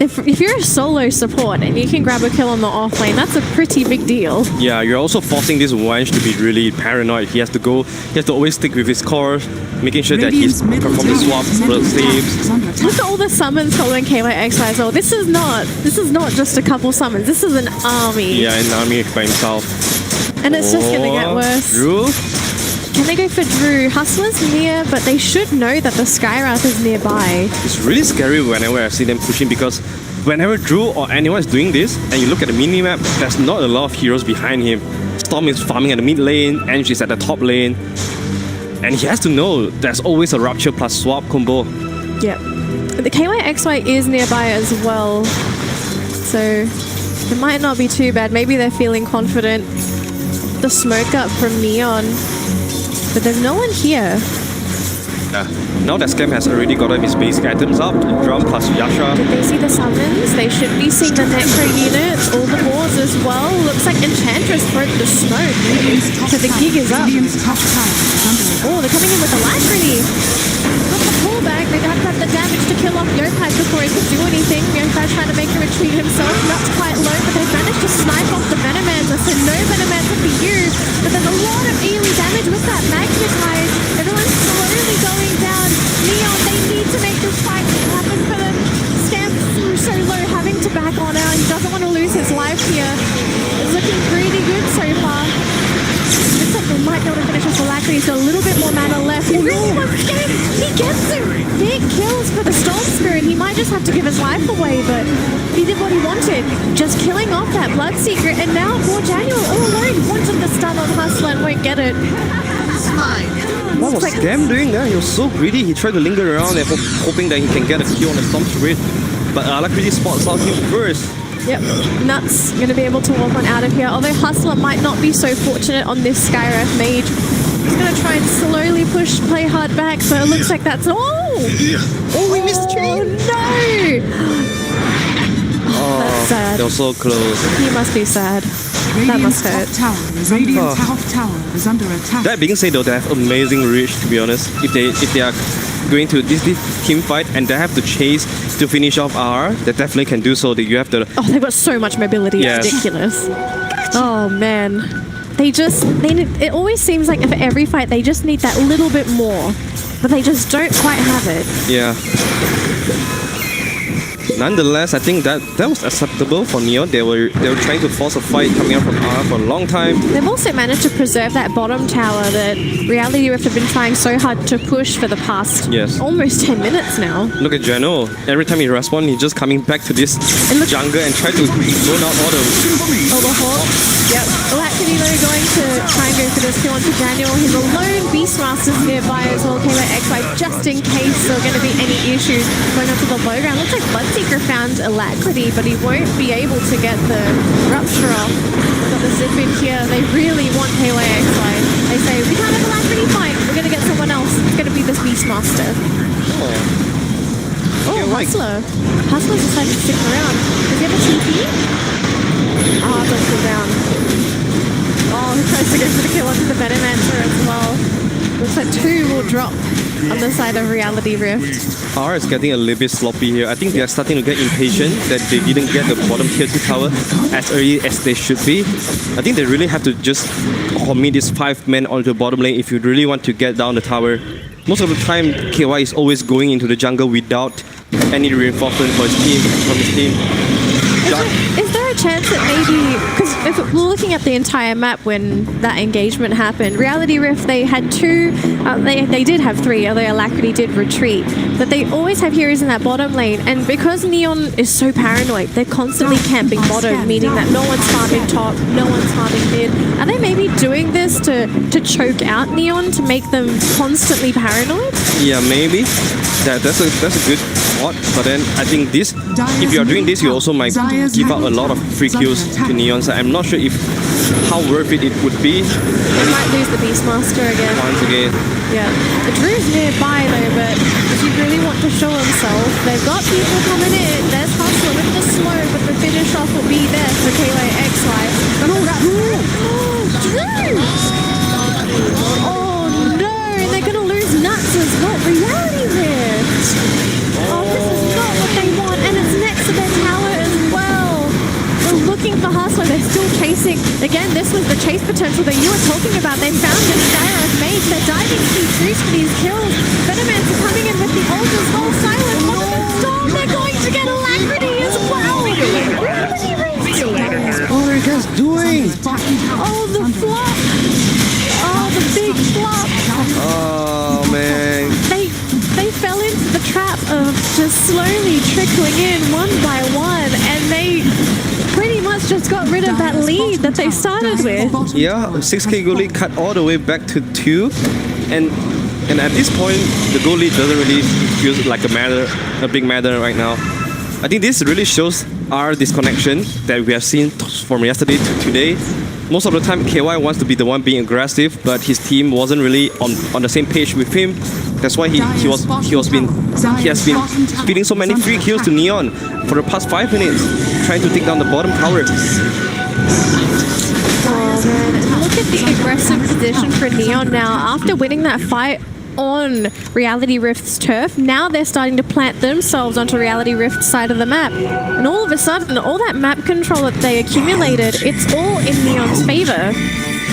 If you're a solo support and you can grab a kill on the off lane, that's a pretty big deal. Yeah, you're also forcing this wench to be really paranoid. He has to always stick with his core, making sure that he's performing swaps, blood saves. Look at all the summons following KYXY as well. This is not just a couple summons. This is an army. Yeah, an army by himself. And it's just gonna get worse. Drew? Can they go for Drew? Hustler's near, but they should know that the Skywrath is nearby. It's really scary whenever I see them pushing because whenever Drew or anyone is doing this and you look at the minimap, there's not a lot of heroes behind him. Storm is farming at the mid lane, Ange is at the top lane. And he has to know there's always a Rupture plus Swap combo. Yep. The KYXY is nearby as well. So it might not be too bad. Maybe they're feeling confident. The smoke up from Neon. But there's no one here. Yeah. Now that Scam has already gotten his basic items up, the drum plus Yasha. Did they see the summons? They should be seeing the Necro units, all the boards as well. Looks like Enchantress broke the smoke. So the gig is up. Oh, they're coming in with Alacrity. Got the pullback. They have to have the damage to kill off Yopaj before he could do anything. Yopaj trying to make a retreat himself. Nuts quite low, but they've managed to snipe off the Venomancer. So no Venomancer for you. But there's a lot of melee damage with that Magnetize. Everyone's slowly going down. Neon, they need to make this fight happen for them. Scam so low, having to back on out. He doesn't want to lose his life here. It's looking pretty good so far. Looks like they might be able to finish this Alacrity. He's got a little bit more mana left. He really wants to get it. He gets it. Big kills for the Storm Spirit. He might just have to give his life away, but he did what he wanted. Just killing off that Bloodseeker. And now poor Daniel all alone wanted the stun on Hustler and won't get it. What was Scam doing there? He was so greedy. He tried to linger around and hoping that he can get a kill on the Storm Spirit. But Alacrity spots out him first. Yep, Nuts going to be able to walk on out of here. Although Hustler might not be so fortunate on this Skywrath Mage. He's going to try and slowly play hard back, but it looks like that's... Oh, we missed the tree! No! That's sad. They were so close. He must be sad. That must hurt. Radiant's top tower is under attack. That being said though, they have amazing reach to be honest. If they are going to this team fight and they have to chase to finish off RR, they definitely can do so. That you have to... Oh, they've got so much mobility. Yes. It's ridiculous. Oh, man. It always seems like for every fight, they just need that little bit more. But they just don't quite have it. Yeah. nonetheless, I think that was acceptable for Neon. They were trying to force a fight coming out from R for a long time. They've also managed to preserve that bottom tower that Reality Rift have been trying so hard to push for the past almost 10 minutes now. Look at Geno. Every time he responds, he's just coming back to this jungle and try to zone out all the Hawk. Yep. Alacrity though going to try and go for this kill onto Daniel. His alone Beastmasters nearby as well. KYXY just in case there are going to be any issues going onto the low ground. Looks like Bloodseeker found Alacrity, but he won't be able to get the Rupture off. Got the zip in here. They really want KYXY. They say, we can't have Alacrity fight. We're going to get someone else. It's going to be this Beastmaster. Hustler. Hustler's decided to stick around. Does he have a TP? Oh, that's go down. Oh, he tries to go for the kill onto the Venomancer as well. Looks like 2 will drop on the side of Reality Rift. R is getting a little bit sloppy here. I think they are starting to get impatient that they didn't get the bottom tier 2 tower as early as they should be. I think they really have to just commit this 5 men onto the bottom lane if you really want to get down the tower. Most of the time, KY is always going into the jungle without any reinforcement for his team. Is there a chance that maybe, because if we're looking at the entire map when that engagement happened, Reality Rift, they had 2, they did have 3, although Alacrity did retreat, but they always have heroes in that bottom lane, and because Neon is so paranoid, they're constantly camping bottom, meaning that no one's farming top, no one's farming mid. Are they maybe doing this to choke out Neon, to make them constantly paranoid? Yeah, maybe. That's a good thought, but then I think this, if you are doing this, you also might give out a lot of free kills to Neon, so I'm not sure if how worth it would be. They might lose the Beastmaster again. Once again. Yeah. The Drew's nearby though, but if you really want to show himself, they've got people coming in. There's Hustler with the smoke, but the finish off will be there for KYXY. Drew! Oh no, they're gonna lose nuts as well. Reality Rift! Oh, this is not what they want, and it's next to their tower as well. They're looking for Hustler, they're still chasing. Again, this was the chase potential that you were talking about. They found this Skyrock mate, they're diving speed boost for these kills. Venomancer coming in with the ult as well. Silent, look at the storm, they're going to get Alacrity as well. Reality Rift! What are you guys doing? Oh, the flop! Oh, the big flop! Oh man. They fell into the trap of just slowly trickling in one by one, and they pretty much just got rid of that lead that they started with. Yeah, 6k goal lead cut all the way back to 2, and at this point, the goal lead doesn't really feel like a big matter right now. I think this really shows our disconnection that we have seen from yesterday to today. Most of the time, KY wants to be the one being aggressive, but his team wasn't really on the same page with him. That's why he has been feeding so many free kills to Neon for the past 5 minutes, trying to take down the bottom tower. Oh man, look at the aggressive position for Neon now. After winning that fight on Reality Rift's turf, now they're starting to plant themselves onto Reality Rift's side of the map. And all of a sudden, all that map control that they accumulated, it's all in Neon's favor.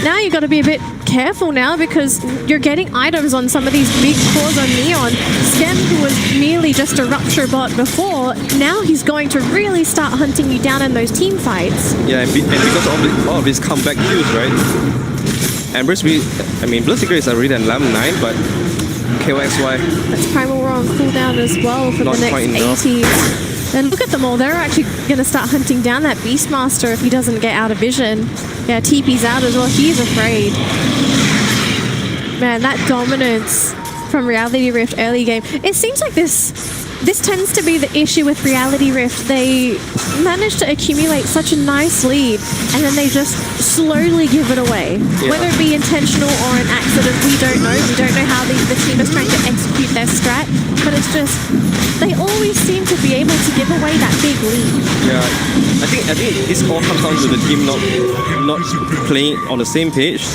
Now you've got to be a bit careful now because you're getting items on some of these big cores on Neon. Skem, who was merely just a Rupture bot before, now he's going to really start hunting you down in those team fights. Yeah, and because of all of these comeback kills, right? Bloodseeker is already at level 9, but KYXY. That's Primal War on cooldown as well for the next 80s. And look at them all, they're actually going to start hunting down that Beastmaster if he doesn't get out of vision. Yeah, TP's out as well, he's afraid. Man, that dominance from Reality Rift early game. It seems like this tends to be the issue with Reality Rift. They manage to accumulate such a nice lead and then they just slowly give it away. Yeah. Whether it be intentional or an accident, we don't know. We don't know how the team is trying to execute their strat, but it's just, they always seem to be able to give away that big lead. Yeah, I think this all comes down to the team not playing on the same page.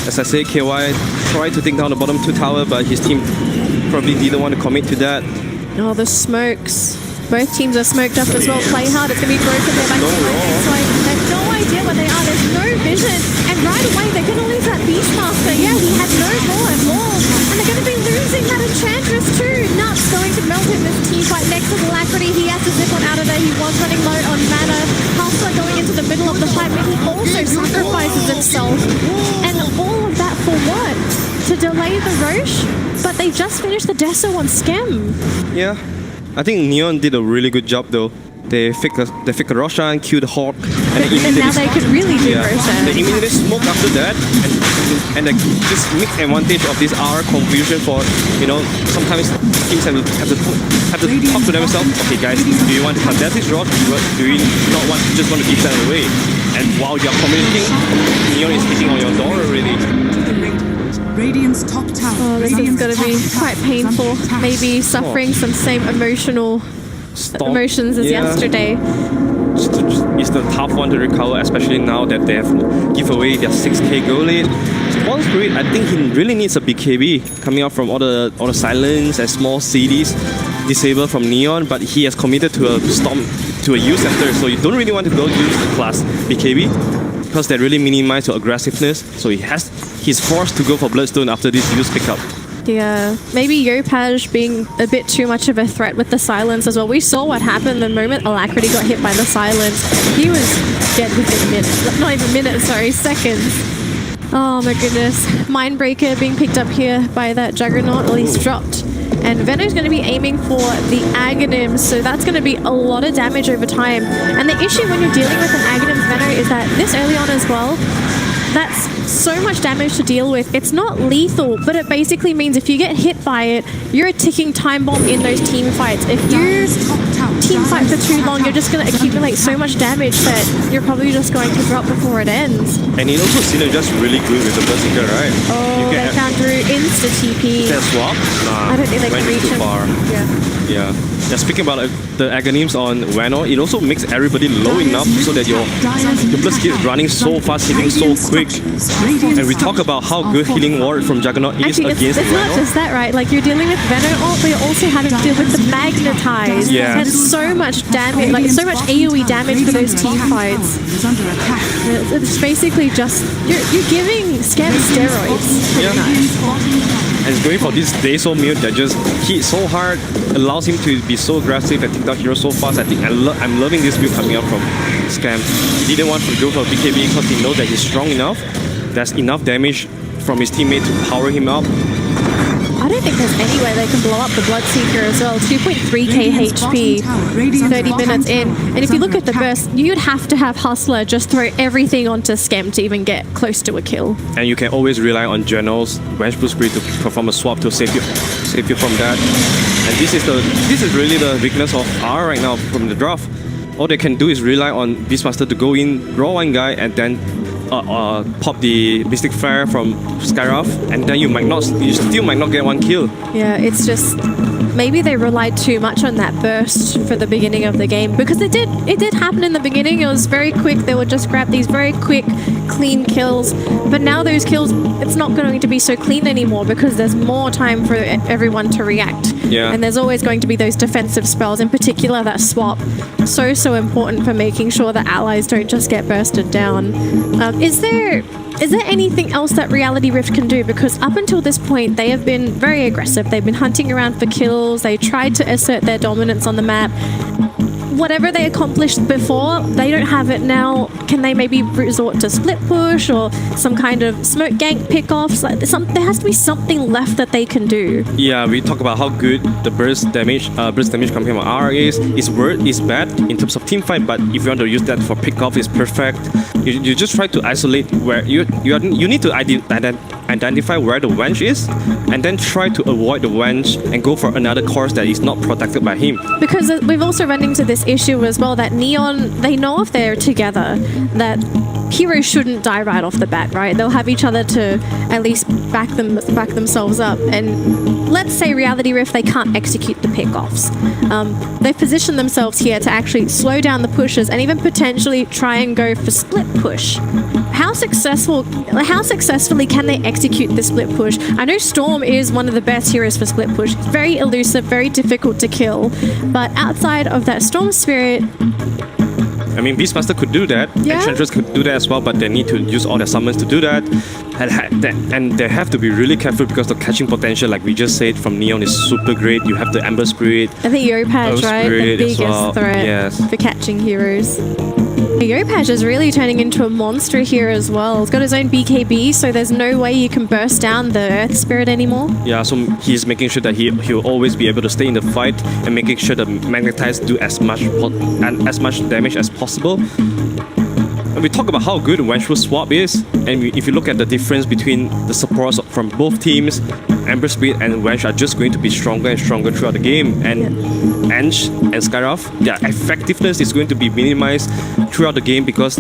As I say, KY tried to take down the bottom 2 tower, but his team probably didn't want to commit to that. Oh, the smokes. Both teams are smoked up as well. Play hard. It's going to be broken there by KY. They have no idea where they are. There's no vision. And right away, they're going to lose that Beastmaster. Yeah, he had no more at all. And they're going to be losing that Enchantress too. Nuts going to melt in this team fight next to Alacrity. He has to zip one out of there. also sacrifices himself. And all of that for what? To delay the Roche? But they just finished the Deso on Schem. Yeah, I think Neon did a really good job though. They fake a Roshan, kill the Hawk, and now they could really do Roshan. They immediately smoke after that, and they just make advantage of this R confusion for, sometimes teams have to talk to themselves. Okay, guys, do you want to contest this rock? Do you not just want to give that away? And while you're communicating, Neon is hitting on your door already. Radiant's top tower. Oh, this is going to be quite painful. Maybe suffering some same emotions as yesterday. It's the tough one to recover, especially now that they have give away their 6k goal lead. Spawn Spirit, I think he really needs a BKB coming out from all the silence and small CDs disabled from Neon, but he has committed to a storm to a U center, so you don't really want to go use the class BKB because they really minimize your aggressiveness. So he's forced to go for Bloodstone after this use pickup. Yeah, maybe Yopaj being a bit too much of a threat with the silence as well. We saw what happened the moment Alacrity got hit by the silence. He was dead within minutes. Not even minutes, sorry, seconds. Oh my goodness. Mindbreaker being picked up here by that Juggernaut. Well, he's dropped. And Veno's going to be aiming for the Aghanim, so that's going to be a lot of damage over time. And the issue when you're dealing with an Aghanim's Veno is that this early on as well, that's so much damage to deal with. It's not lethal, but it basically means if you get hit by it, you're a ticking time bomb in those team fights. If you team fight for too long, you're just going to accumulate so much damage that you're probably just going to drop before it ends. And it also synergizes really good with the Berserker, right? Oh, they found Drew insta-TP. That swap? Nah, I don't think they can reach him. Far. Yeah. Speaking about the Aghanims on Veno, it also makes everybody low enough so that your Blitz is running so fast, hitting so quick. And we talk about how good healing ward from Juggernaut is against Veno. It's not just that, right? Like, you're dealing with Veno, but you're also having to deal with the Magnetize. Yeah. And so much damage, like so much AoE damage for those team fights. It's basically just, you're giving Scam steroids. Yeah. And going for this Deso mute that just hit so hard, allows him to be so aggressive and take down heroes so fast. I think I'm loving this build coming out from Scam. He didn't want to go for BKB because he knows that he's strong enough. There's enough damage from his teammate to power him up. I don't think there's any way they can blow up the Bloodseeker as well. 2.3k HP, 30 minutes in. And if you look at the burst, you'd have to have Hustler just throw everything onto Scam to even get close to a kill. And you can always rely on General's Vengeful Spirit to perform a swap to save you from that. And this is really the weakness of R right now from the draft. All they can do is rely on Beastmaster to go in, draw one guy, and then pop the Mystic Flare from Skywrath, and then you still might not get one kill. Yeah, it's just maybe they relied too much on that burst for the beginning of the game, because it did happen in the beginning. It was very quick. They would just grab these very quick, clean kills. But now those kills, it's not going to be so clean anymore because there's more time for everyone to react. Yeah. And there's always going to be those defensive spells, in particular that swap. So important for making sure that allies don't just get bursted down. Is there anything else that Reality Rift can do? Because up until this point, they have been very aggressive. They've been hunting around for kills. They tried to assert their dominance on the map. Whatever they accomplished before, they don't have it now. Can they maybe resort to split push or some kind of smoke gank pickoffs? Like there has to be something left that they can do. Yeah, we talk about how good the burst damage coming from R is. Its word is bad in terms of team fight, but if you want to use that for pickoff, it's perfect. You just try to isolate where you need to identify where the wench is, and then try to avoid the wench and go for another course that is not protected by him. Because we've also run into this issue as well that Neon, they know if they're together that heroes shouldn't die right off the bat, right? They'll have each other to at least back themselves up. And let's say Reality Rift, they can't execute the pickoffs. They've positioned themselves here to actually slow down the pushes and even potentially try and go for split push. How successfully can they execute the split push? I know Storm is one of the best heroes for split push. It's very elusive, very difficult to kill. But outside of that Storm Spirit, I mean, Beastmaster could do that, yeah. Enchantress could do that as well, but they need to use all their summons to do that. And they have to be really careful because the catching potential, like we just said, from Neon is super great. You have the Ember Spirit. I think Yopaj, right? The biggest threat yes. for catching heroes. Yopaj is really turning into a monster here as well. He's got his own BKB, so there's no way you can burst down the Earth Spirit anymore. Yeah, so he's making sure that he'll always be able to stay in the fight and making sure that Magnetize do as much damage as possible. And we talk about how good Vengeful Swap is, and if you look at the difference between the supports from both teams, Ember Spirit and Venge are just going to be stronger and stronger throughout the game, and Ange and Skyroth, their effectiveness is going to be minimized throughout the game because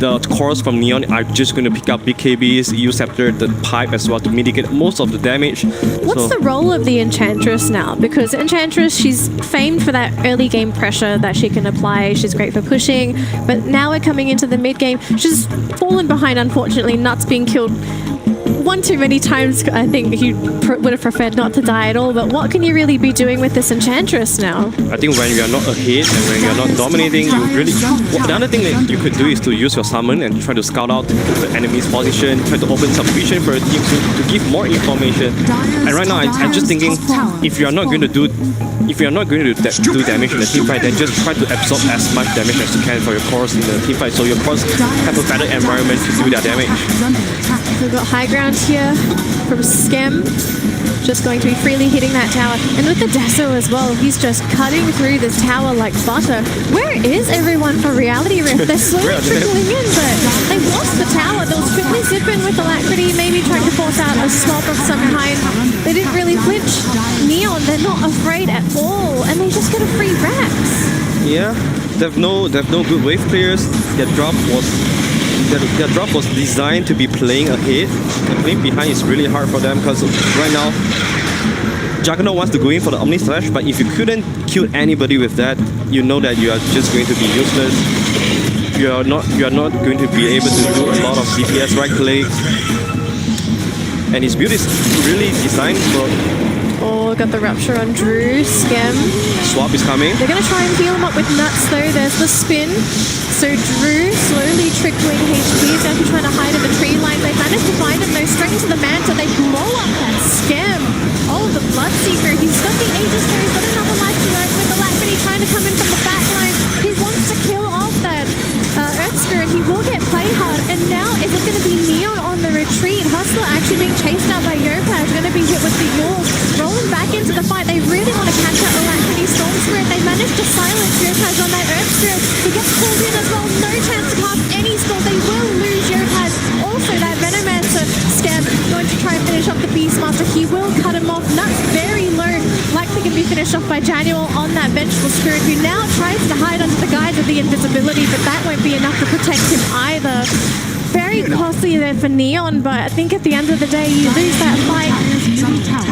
the cores from Neon are just going to pick up BKBs, EU Scepter, the pipe as well to mitigate most of the damage. What's the role of the Enchantress now? Because Enchantress, she's famed for that early game pressure that she can apply. She's great for pushing, but now we're coming into the mid game. She's fallen behind, unfortunately. Nuts being killed one too many times. I think he would have preferred not to die at all, but what can you really be doing with this Enchantress now? I think when you are not ahead and when you are not dominating, you really... the other thing that you could do is to use your summon and try to scout out the enemy's position, try to open some vision for a team to give more information. And right now, I'm just thinking, if you are not going to do damage in the team fight, then just try to absorb as much damage as you can for your cores in the team fight, so your cores have a better environment to do their damage. We've got high ground here from Skem, just going to be freely hitting that tower. And with the Deso as well, he's just cutting through this tower like butter. Where is everyone for Reality Rift? They're slowly trickling in, but they lost the tower. They'll quickly zip in with Alacrity, maybe trying to force out a swap of some kind. They didn't really flinch. Neon, they're not afraid at all, and they just get a free Rex. Yeah, they've no good wave clears. Their drop was designed to be playing ahead. And playing behind is really hard for them because right now Juggernaut wants to go in for the Omni Slash, but if you couldn't kill anybody with that, you know that you are just going to be useless. You are not going to be able to do a lot of DPS right click. And his build is really designed for... Oh, got the Rupture on Drew. Skem. Swap is coming. They're going to try and heal him up with Nuts though. There's the spin. So Drew slowly trickling HP. He's actually trying to hide in the tree line. They managed to find him though. Straight into the Manta. They blow up that Skem. Oh, the Bloodseeker. He's got the Aegis there. He's got another life to learn with Alacrity trying to come in from the back line. He wants to kill off that Earth Spirit. He will get play hard. And now is it going to be Neon on the retreat? Hustler actually being chased out by Yopaj. Going to be hit with the Yulz. Rolling back into the fight. They really want to catch out Alacrity Storm Spirit. They managed to silence Yopaj on that Earth Spirit. He gets pulled in as well. No chance to cast any spell. They will lose Yopaj. Also, that Venomancer Skem going to try and finish off the Beastmaster. He will cut him off. Nuts very low. Likely going to be finished off by Janual on that Vengeful Spirit, who now tries to hide under the guise of the invisibility, but that won't be enough to protect him either. Very costly there for Neon, but I think at the end of the day, you lose that fight.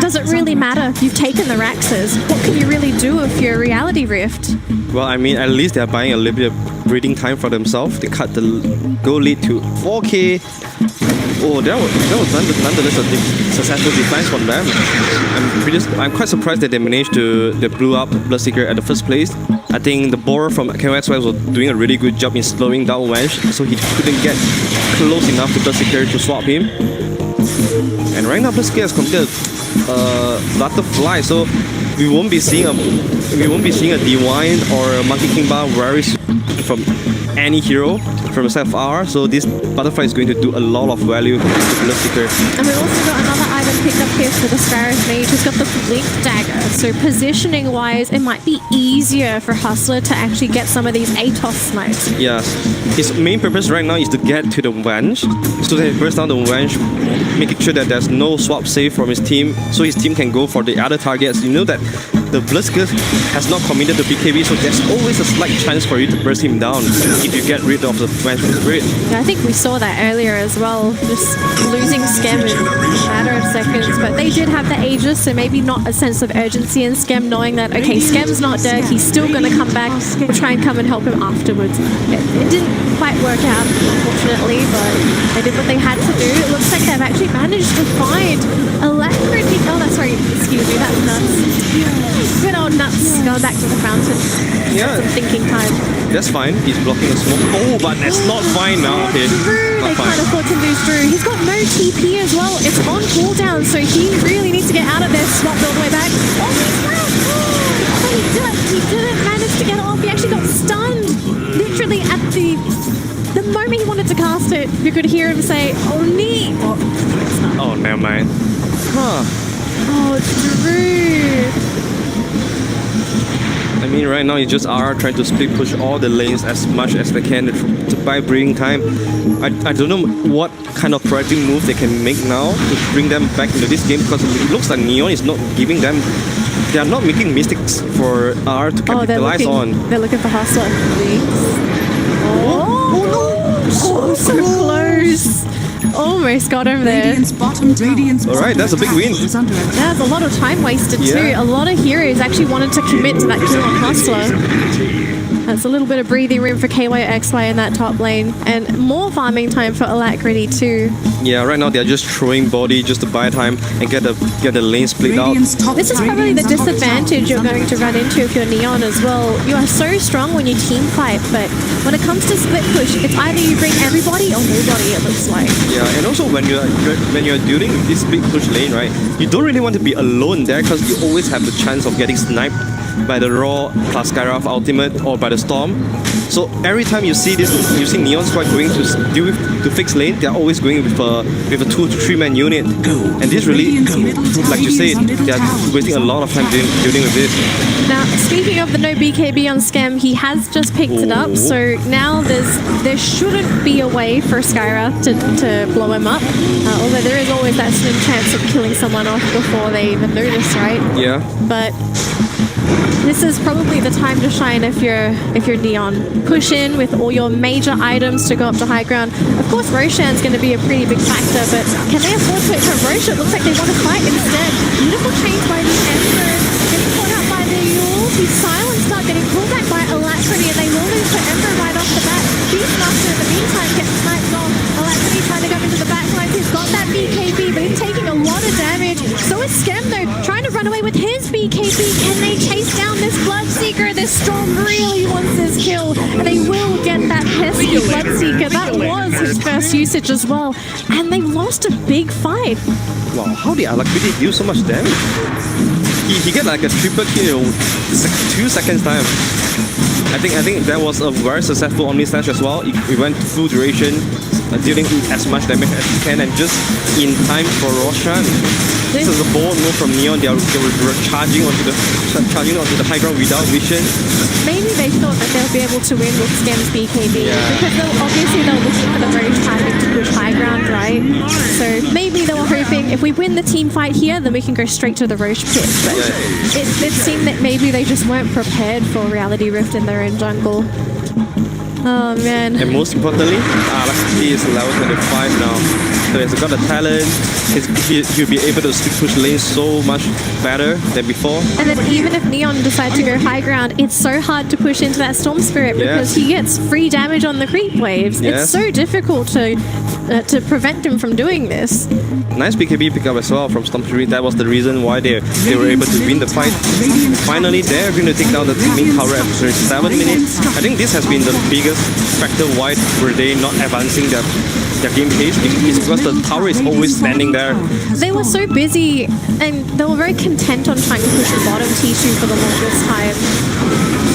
Does it really matter? You've taken the Raxes. What can you really do if you're a Reality Rift? Well, I mean, at least they're buying a little bit of breathing time for themselves. They cut the goal lead to 4K. Oh, that was nonetheless a successful defense from them. I'm quite surprised that they managed to blew up Bloodseeker at the first place. I think the borer from KOXY was doing a really good job in slowing down Venge, so he couldn't get close enough to Bloodseeker to swap him. And right now Bloodseeker has completed Butterfly, so we won't be seeing a Divine or a Monkey King Bar very soon from any hero from the side of R, so this Butterfly is going to do a lot of value to Bloodseeker. And we've also got another item picked up here for the Sparrows Mage, who's got the Blink Dagger. So positioning wise, it might be easier for Hustler to actually get some of these ATOS snipes. Yes. His main purpose right now is to get to the Venge, so that he bursts down the Venge, making sure that there's no swap save from his team, so his team can go for the other targets. You know that the Bloodseeker has not committed to BKB, so there's always a slight chance for you to burst him down if you get rid of the Vengeful Spirit. Yeah, I think we saw that earlier as well, just losing Skem in a matter of seconds, but they did have the Aegis, so maybe not a sense of urgency in Skem, knowing that, okay, Skem's not dead, he's still going to come back, we'll try and come and help him afterwards. It didn't quite work out, unfortunately, but they did what they had to do. It looks like they've actually managed to find Alacrity. Oh, that's right, excuse me, that's Nuts. Good old Nuts, going back to the fountain. Yeah. Some thinking time. That's fine, he's blocking a smoke. Oh, but that's not fine now. Okay. Drew, they can't afford to lose Drew. He's got no TP as well. It's on cooldown, so he really needs to get out of this. Swap all the way back. Oh, he's back! Oh, he didn't manage to get it off. He actually got stunned. Literally at the You could hear him say, "Oh, neat." Oh, never mind. Huh. Oh, Drew. I mean, right now you just are trying to split push all the lanes as much as they can to buy breathing time. I don't know what kind of proactive move they can make now to bring them back into this game, because it looks like Neon is not giving them. They are not making mistakes for R to capitalize on. They're looking for Hustler. Oh, so close. Almost got him there. Alright, that's a big win. That's a lot of time wasted too. A lot of heroes actually wanted to commit to that kill on Hustler. That's a little bit of breathing room for KYXY in that top lane, and more farming time for Alacrity too. Yeah, right now they're just throwing body just to buy time and get the lane split out. This is probably the disadvantage you're going to run into if you're Neon as well. You are so strong when you team fight, but when it comes to split push, it's either you bring everybody or nobody, it looks like. Yeah, and also when you're dealing with this big push lane, right, you don't really want to be alone there, because you always have the chance of getting sniped by the Raw plus Skyraf ultimate or by the Storm. So every time you see Neon Squad going to fix lane, they're always going with a 2 to 3 man unit. And this really, like you said, they're wasting a lot of time dealing with this. Now, speaking of the no BKB on Scam, he has just picked it up, so now there shouldn't be a way for Skyraf to blow him up. Although there is always that slim chance of killing someone off before they even notice, right? Yeah. But this is probably the time to shine if you're Neon. Push in with all your major items to go up to high ground. Of course, Roshan's going to be a pretty big factor, but can they afford to hit from Roshan? It looks like they want to fight instead. Beautiful change by the Ember. Getting caught out by the Yule. He's silenced up, getting pulled back by Alacrity, and they will lose to Ember right off the bat. Beastmaster in the meantime gets sniped off. Alacrity trying to go into the backline. He's got that BKB, but he's taking a lot of damage. So is Scam though, trying to run away with his BKB. Can they chase down this Bloodseeker? This Storm really wants this kill. And they will get that pesky Bloodseeker. That was his first usage as well. And they lost a big fight. Wow, how did Alacrity deal so much damage? He get like a triple kill in 2 seconds time. I think that was a very successful Omni Slash as well. He went full duration, dealing as much damage as he can, and just in time for Roshan. This is a bold move from Neon. They were charging onto the high ground without vision. Maybe they thought that they'll be able to win with Scam's BKB, because obviously they're looking for the very timing to push high ground, right? So maybe they were hoping if we win the team fight here, then we can go straight to the Roche pit. But it seemed that maybe they just weren't prepared for Reality Rift in their own jungle. Oh man. And most importantly, Alacrity is level 25 now. So he's got the talent. He'll be able to stick push lanes so much better than before. And then even if Neon decides to go high ground, it's so hard to push into that Storm Spirit because he gets free damage on the creep waves. It's so difficult to prevent him from doing this. Nice BKB pickup as well from Storm Spirit. That was the reason why they were able to win the fight. Finally, they're going to take down the main tower after 7 minutes. I think this has been the biggest factor why were they not advancing their game pace. It's because the tower is always standing there. They were so busy and they were very content on trying to push the bottom T2 for the longest time.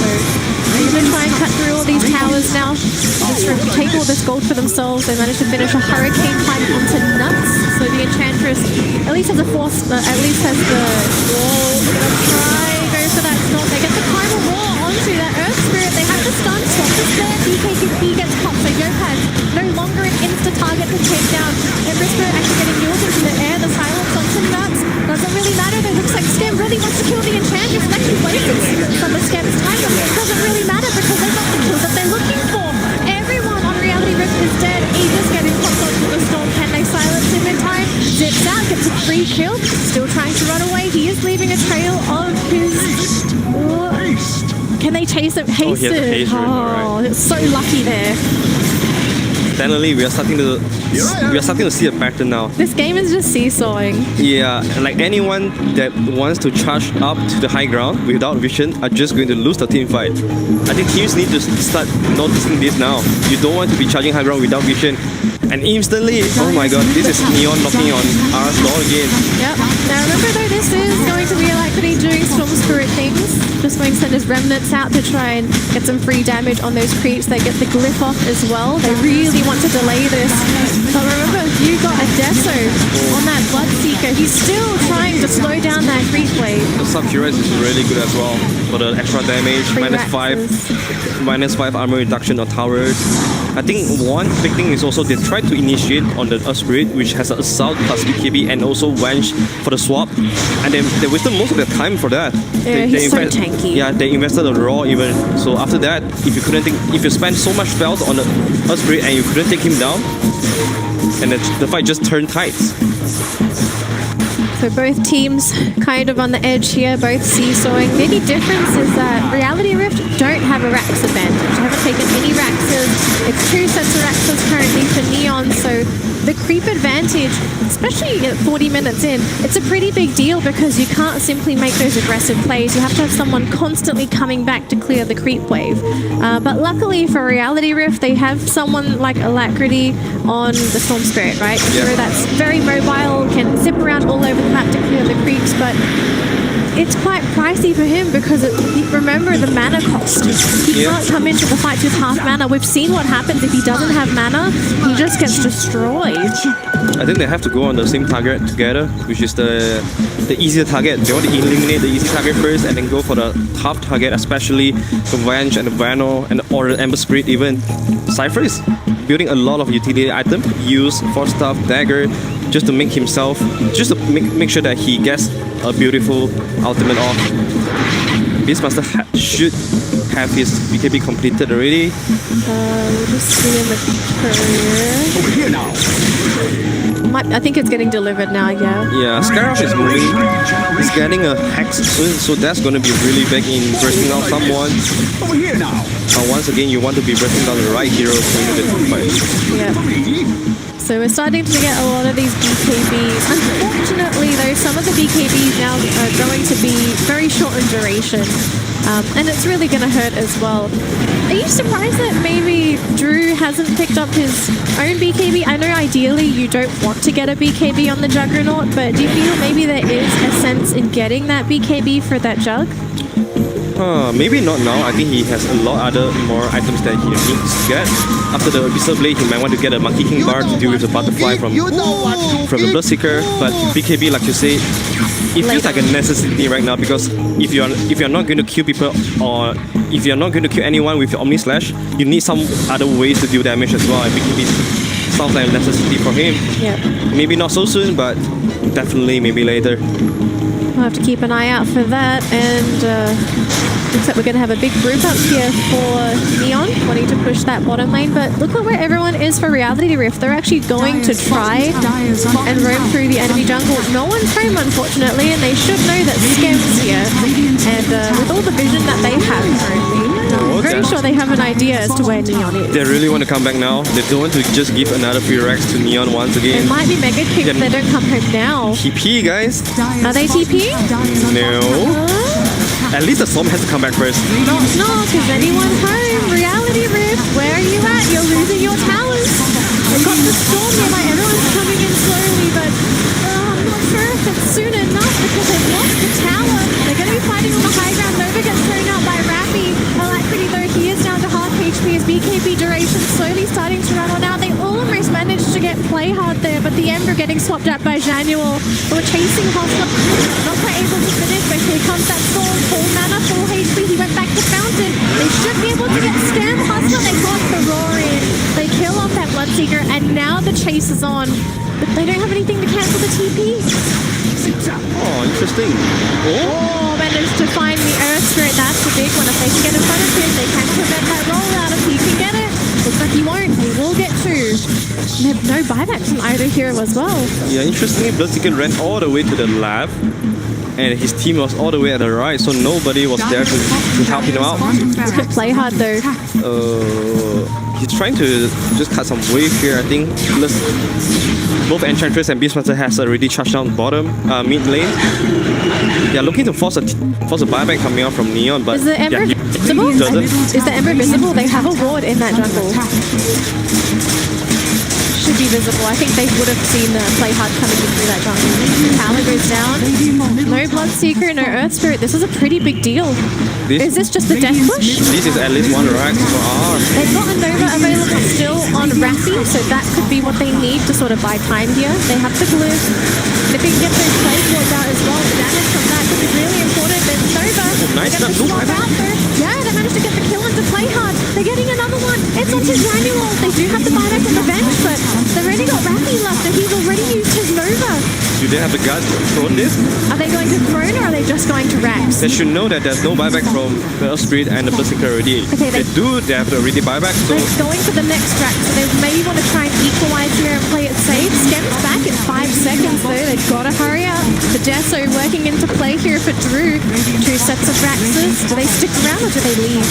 So they're going to try and cut through all these towers now. Just take all this gold for themselves. They managed to finish a hurricane fight onto Nuts. So the Enchantress at least has a force, at least has the wall. They're going to try go for that storm. They get the primal roar onto that Earth Spirit. They have the stun. Swap is there. BKB gets popped. So Yopaz no longer an insta-target to take down. Ember Spirit actually getting yours into the air. The silence onto Nuts. Doesn't really matter. It looks like Scam really wants to kill the Enchantress. It's actually wasted some of Scam's time. It doesn't really matter because they got the kill that they're looking for. Everyone on Reality Rift is dead. Aegis getting popped onto the storm. Can they silence him in time? Zips out, gets a free kill. Still trying to run away. He is leaving a trail of his... Can they chase him? Hasted. Oh, it's so lucky there. Finally, we are starting to see a pattern now. This game is just seesawing. Yeah, like anyone that wants to charge up to the high ground without vision are just going to lose the team fight. I think teams need to start noticing this now. You don't want to be charging high ground without vision. And instantly, oh my god, this is Neon knocking on R's door again. Yep. Now remember though, this is going to be like Alacrity doing Storm Spirit things. Just going to send his remnants out to try and get some free damage on those creeps. They get the glyph off as well. They really want to delay this. But remember, you got a Deso on that Bloodseeker. He's still trying to slow down that creep wave. The Sub-Curious is really good as well for the extra damage. Minus 5 armor reduction on towers. I think one big thing is also they try to initiate on the Earth Spirit, which has an Assault plus BKB and also Wench for the swap. And then they wasted most of their time for that. Yeah, he's so tanky. Yeah, they invested a Raw even. So after that, if you spend so much spells on the Earth Spirit and you couldn't take him down, and the fight just turned tight. So both teams kind of on the edge here, both seesawing. The only difference is that Reality Rift don't have a Rax advantage. They haven't taken any Raxes. It's 2 sets of Raxes currently for Neon, so the creep advantage, especially at 40 minutes in, it's a pretty big deal because you can't simply make those aggressive plays. You have to have someone constantly coming back to clear the creep wave. But luckily for Reality Rift, they have someone like Alacrity on the Storm Spirit, right? Yeah. So that's very mobile, can zip around all over the map to clear the creeps, but it's quite pricey for him because remember the mana cost. He can't come into the fight with half mana. We've seen what happens if he doesn't have mana. He just gets destroyed. I think they have to go on the same target together, which is the easier target. They want to eliminate the easy target first and then go for the tough target, especially the Venge and the Vano or the Ember Spirit even. Cypher is building a lot of utility item, use Force Staff, Dagger, just to make himself, just to make sure that he gets a beautiful ultimate off. Beastmaster should have his BKB completed already. We'll just see in the courier. Over here now. I think it's getting delivered now, yeah. Yeah, Skyrock is moving. He's getting a Hex soon, so that's going to be really big in bursting out someone. Over here now. Once again, you want to be bursting down the right hero to win the fight. Yeah. So we're starting to get a lot of these BKBs. Unfortunately, though, some of the BKBs now are going to be very short in duration. And it's really going to hurt as well. Are you surprised that maybe Drew hasn't picked up his own BKB? I know ideally you don't want to get a BKB on the Juggernaut, but do you feel maybe there is a sense in getting that BKB for that Jug? Maybe not now. I think he has a lot other more items that he needs to get. After the Abyssal Blade, he might want to get a Monkey King Bar to deal with the Butterfly from the Bloodseeker. But BKB, like you say, it feels like a necessity right now because if you're not going to kill people or if you're not going to kill anyone with your Omni Slash, you need some other ways to deal damage as well. And BKB sounds like a necessity for him. Yeah. Maybe not so soon, but definitely maybe later. We'll have to keep an eye out for that, and looks like we're going to have a big group up here for Neon, wanting to push that bottom lane, but look at where everyone is for Reality Rift. They're actually going to try and roam through the enemy jungle. No one's home, unfortunately, and they should know that Skem's here, and with all the vision that they have currently, I'm very sure they have an idea as to where Neon is. They really want to come back now. They don't want to just give another free Rex to Neon once again. It might be mega kick if they don't come home now. TP, guys. Are they TP? No. At least the Storm has to come back first. No, because anyone home. Reality Rift, where are you at? You're losing your towers. They've got the Storm nearby. Everyone's coming in slowly, but I'm not sure if it's soon enough because they've lost the tower. They're going to be fighting on the high ground. Nova gets thrown out by Rappy. Alacrity, though, he is down to half HP. His BKB duration slowly starting to run on out. They almost managed to get play hard there, but the Ember getting swapped out by Janual. They were chasing Hostler. Not quite able to finish, but here comes that Storm. Full mana, full HP. He went back to Fountain. They should be able to get Scam Hustler. They got the roar in. They kill off that Bloodseeker, and now the chase is on. But they don't have anything to cancel the TP. Oh, interesting. Oh, managed to find the Earth Spirit. That's the big one. If they can get in front of him, they can prevent that rollout. If he can get it, looks like he won't. He will get two. They have no buybacks from either hero as well. Yeah, interestingly, Bloodseeker ran all the way to the left, and his team was all the way at the right, so nobody was there to help him out. Look at play hard though. He's trying to just cut some wave here, I think. Both Enchantress and Beastmaster has already charged down bottom, mid lane. They're looking to force a buyback coming out from Neon, but is the Ember visible? Is the Ember visible? They have a ward in that jungle. should be visible. I think they would have seen the play hard coming in through that jungle. Tower goes down. No Bloodseeker, no Earth Spirit. This is a pretty big deal. Is this just the death push? This is at least one rack for R. They've got a Nova available still on Rafi, so that could be what they need to sort of buy time here. They have the glyph. If they can get those play boards out as well, the damage from that could be really important. Then Nova, nice they're going to swap out though. Yeah, they managed to get the kill into play hard. They're getting another one. It's onto Daniel. They do have the buyback and revenge, but they've already got Rafi left, and he's already used his Nova. Do they have the guts to throw this? Are they going to Throne or are they just going to Rax? They should know that there's no buyback from the Earth Spirit and the Bloodseeker already. Okay, they have the already buyback, so they're going for the next Rax, so they maybe want to try and equalize here and play it safe. Skem's back in 5 seconds though. They've got to hurry up. The Deso working into play here for Drew. 2 sets of Raxes. Do they stick around or do they leave?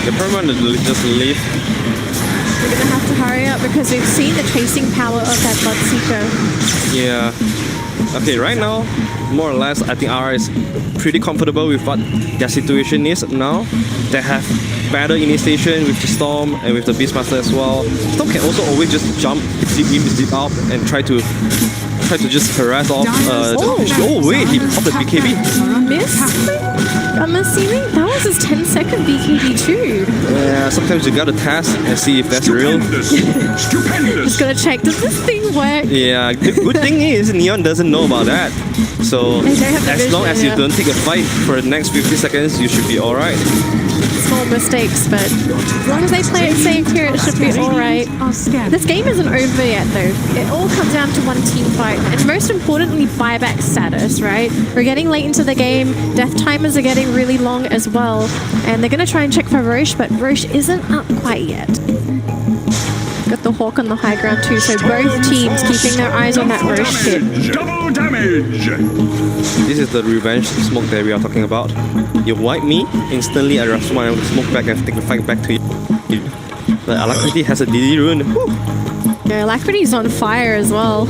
the permanent just leave. We're going to have to hurry up because we've seen the chasing power of that Bloodseeker. Yeah. Okay, right now, more or less, I think RR is pretty comfortable with what their situation is now. They have better initiation with the Storm and with the Beastmaster as well. Storm can also always just jump, zip up, and try to just harass off. Oh wait, he popped the BKB. Missed? I'm assuming that was his 10-second BKB too. Yeah, sometimes you gotta test and see if that's real. Just gotta check, does this thing work? Yeah, the good thing is Neon doesn't know about that. So as long as you don't take a fight for the next 50 seconds, you should be alright. Small mistakes, but as long as they play it safe here, it should be alright. This game isn't over yet though. It all comes down to one team fight, and most importantly, buyback status, right? We're getting late into the game, death timers are getting really long as well, and they're gonna try and check for Roche, but Roche isn't up quite yet. Got the Hawk on the high ground too, so both teams keeping their eyes on that Roche hit. Double damage! This is the revenge smoke that we are talking about. You wipe me, instantly I rush my smoke back and take the fight back to you. But Alacrity has a DD rune. Woo. Yeah, Alacrity's on fire as well.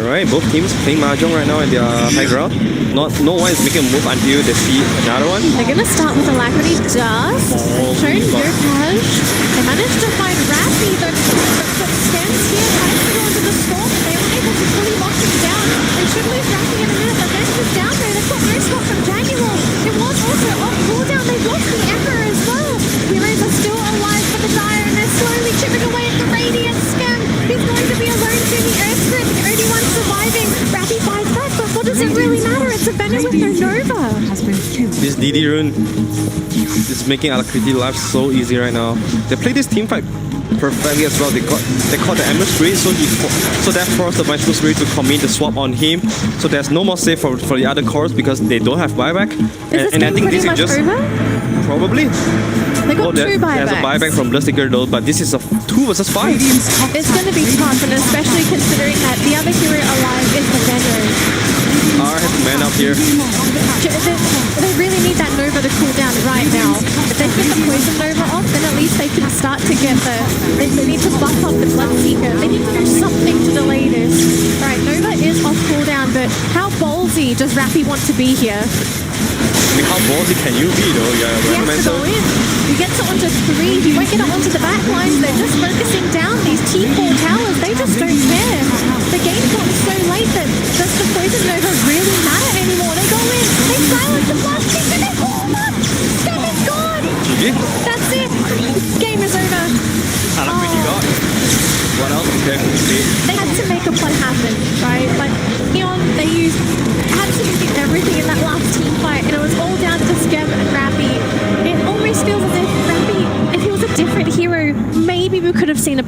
Alright, both teams playing Mahjong right now at their high ground. No one is making a move until they see another one. They're gonna start with Alacrity Dust. Turn Yopaj. They managed to find Rafi, but Scans here tries to go into the storm, but they were able to fully lock him down. They should lose Rafi in a minute, but Venge is down there. They've got no spot from Daniel. It was also off cooldown. They've lost the Emperor as well. Heroes are still alive for the Dire, and they're slowly chipping away at the Radiant. Scam, he's going to be alone through the Earth Spirit, the only one surviving. Rafi fights back, but what does it really matter? It's a Venom with no Nova. This DD rune is making Alacrity life so easy right now. They play this team fight perfectly as well. They caught the Ember Spirit, so that forced the Vengeful Spirit to commit the swap on him. So there's no more save for the other cores because they don't have buyback. And I think this is just over? Probably. They got 2 buybacks. There's a buyback from Bloodseeker though, but this is a 2 versus 5. It's going to be tough, and especially considering that the other hero alive is the Venom. R has to man up here. They really need that Nova to cool down right now. If they get the Poison Nova off, then at least they can start to get the... They need to buff up the Bloodseeker. They need to do something to delay this. Alright, Nova is off cooldown, but how ballsy does Rafi want to be here? I mean, how ballsy can you be though? He has to go in. He gets it onto 3. He won't get it onto the back lines. They're just focusing down these T4 towers. They just don't care. The game's gotten so late that does the Poison Nova really matter anymore? They go in. They silence the Bloodseeker. They hold up. Scum is gone. GG. That's it. Game is over. Alacrity got. What else is there to see? They had to make a play happen, right? Like, Neon, they used absolutely everything in that last team fight, and it was all down to Skem and Rafi. It almost feels as if Rafi, if he was a different hero, maybe we could have seen a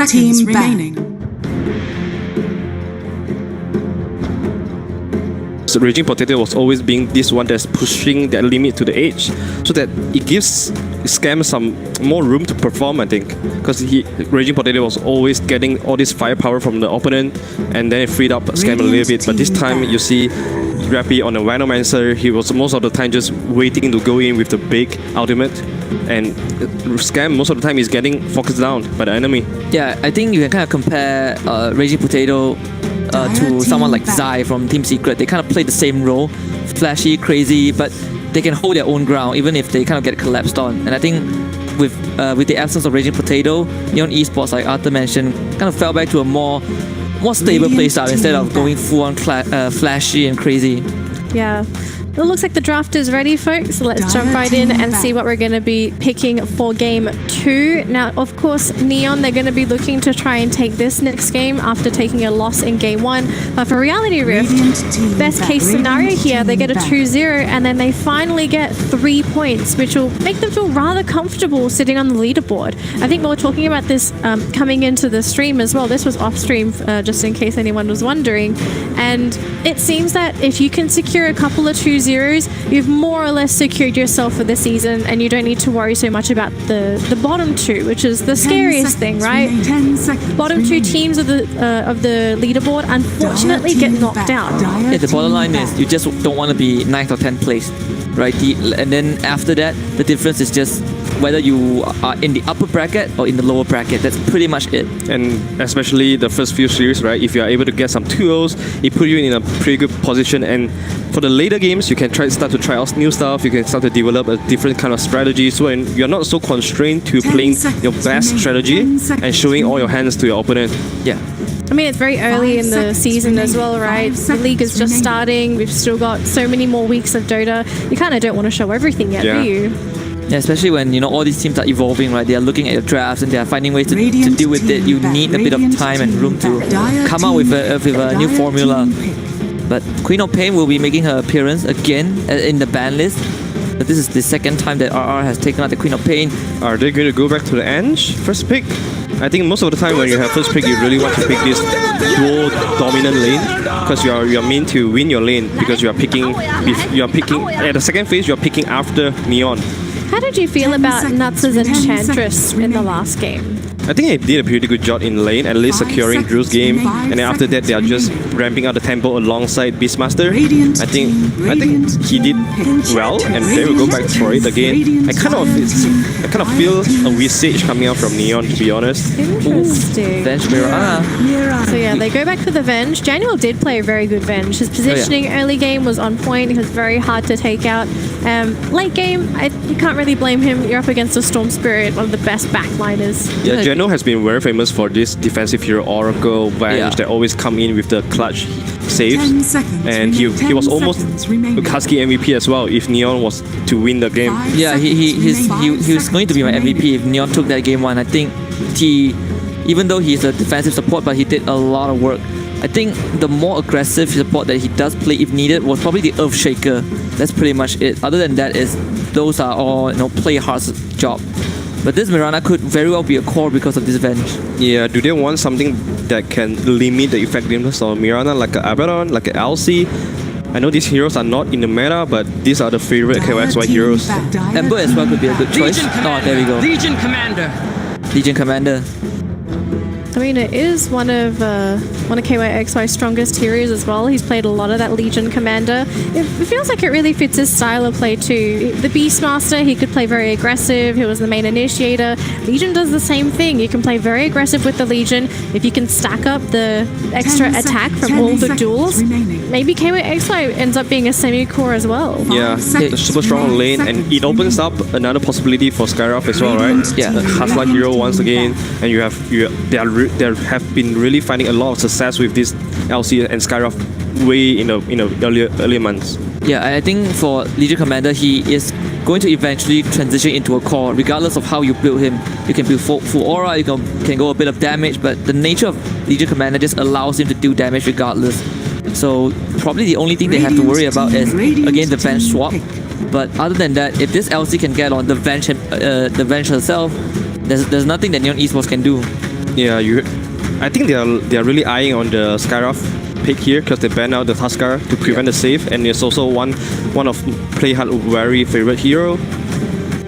seconds remaining. So Raging Potato was always being this one that's pushing that limit to the edge, so that it gives Scam some more room to perform, I think. Because Raging Potato was always getting all this firepower from the opponent, and then it freed up Scam a little bit. But this time you see Rappy on a Venomancer, he was most of the time just waiting to go in with the big ultimate, and Scam most of the time is getting focused down by the enemy. Yeah, I think you can kind of compare Raging Potato to someone like Zai from Team Secret. They kind of play the same role, flashy, crazy, but they can hold their own ground even if they kind of get collapsed on. And I think with the absence of Raging Potato, Neon Esports, like Arthur mentioned, kind of fell back to a more stable playstyle instead of going full on flashy and crazy. Yeah. It looks like the draft is ready, folks. So let's jump right in and see what we're going to be picking for game 2. Now, of course, Neon, they're going to be looking to try and take this next game after taking a loss in game 1. But for Reality Rift, best case scenario here, they get a 2-0 and then they finally get 3 points, which will make them feel rather comfortable sitting on the leaderboard. I think we were talking about this coming into the stream as well. This was off stream, just in case anyone was wondering. And it seems that if you can secure a couple of 2-0s, you've more or less secured yourself for the season, and you don't need to worry so much about the bottom 2, which is the scariest thing, right? Bottom 2 teams of the leaderboard unfortunately get knocked out. Yeah, the bottom line is you just don't want to be 9th or 10th place, right? And then after that, the difference is just whether you are in the upper bracket or in the lower bracket. That's pretty much it. And especially the first few series, right? If you are able to get some 2-0s, it puts you in a pretty good position. And for the later games, you can start to try out new stuff. You can start to develop a different kind of strategy. So you're not so constrained to playing your best strategy and showing all your hands to your opponent. Yeah. I mean, it's very early in the season as well, right? The league is just starting. We've still got so many more weeks of Dota. You kind of don't want to show everything yet, do you? Yeah, especially when, you know, all these teams are evolving, right? They are looking at your drafts and they are finding ways to deal with it. You need a bit of time and room to come out with a new formula. But Queen of Pain will be making her appearance again in the ban list. But this is the second time that RR has taken out the Queen of Pain. Are they going to go back to the Ange first pick? I think most of the time when you have first pick, you really want to pick this dual dominant lane, because you are meant to win your lane, because you are picking at the second phase, you are picking after Neon. How did you feel about Nuts' Enchantress in the last game? I think he did a pretty good job in lane, at least securing Drew's game, and then after that they are just ramping up the tempo alongside Beastmaster. I think he did well, and they will go back for it again. I kind of feel a Visage coming out from Neon, to be honest. Interesting. Venge Mirana. So yeah, they go back for the Venge. Daniel did play a very good Venge. His positioning early game was on point. He was very hard to take out. Late game, you can't really blame him. You're up against a Storm Spirit, one of the best backliners. Yeah, Geno has been very famous for this defensive hero, Oracle, Venge, that always come in with the clutch saves. And he was almost a Husky MVP as well if Neon was to win the game. Yeah, he was going to be my MVP if Neon took that game 1. I think even though he's a defensive support, but he did a lot of work. I think the more aggressive support that he does play if needed was probably the Earthshaker. That's pretty much it. Other than that, those are all, you know, play hard's job. But this Mirana could very well be a core because of this Venge. Yeah, do they want something that can limit the effectiveness of Mirana, like an Abaddon, like an LC? I know these heroes are not in the meta, but these are the favorite KYXY heroes. Ember as well could be a good choice. Oh, there we go. Legion Commander. Legion Commander. I mean, it is one of KYXY's strongest heroes as well. He's played a lot of that Legion Commander. It feels like it really fits his style of play too. The Beastmaster, he could play very aggressive. He was the main initiator. Legion does the same thing. You can play very aggressive with the Legion. If you can stack up the extra attack from all the duels, maybe KYXY ends up being a semi-core as well. Yeah, the super strong lane, and it opens up another possibility for Skyrock as well, right? Yeah, the Hustler hero once again, and they have been really finding a lot of success with this LC and Skyrock way in the earlier months. Yeah, I think for Legion Commander, he is going to eventually transition into a core, regardless of how you build him. You can build full aura, you can go a bit of damage, but the nature of Legion Commander just allows him to do damage regardless. So probably the only thing they have to worry about is, again, the Venge swap. But other than that, if this LC can get on the Venge herself, there's nothing that Neon Esports can do. Yeah, I think they are really eyeing on the Skyroth pick here because they ban out the Tuskar to prevent the save, and it's also one of Playhard's very favorite hero.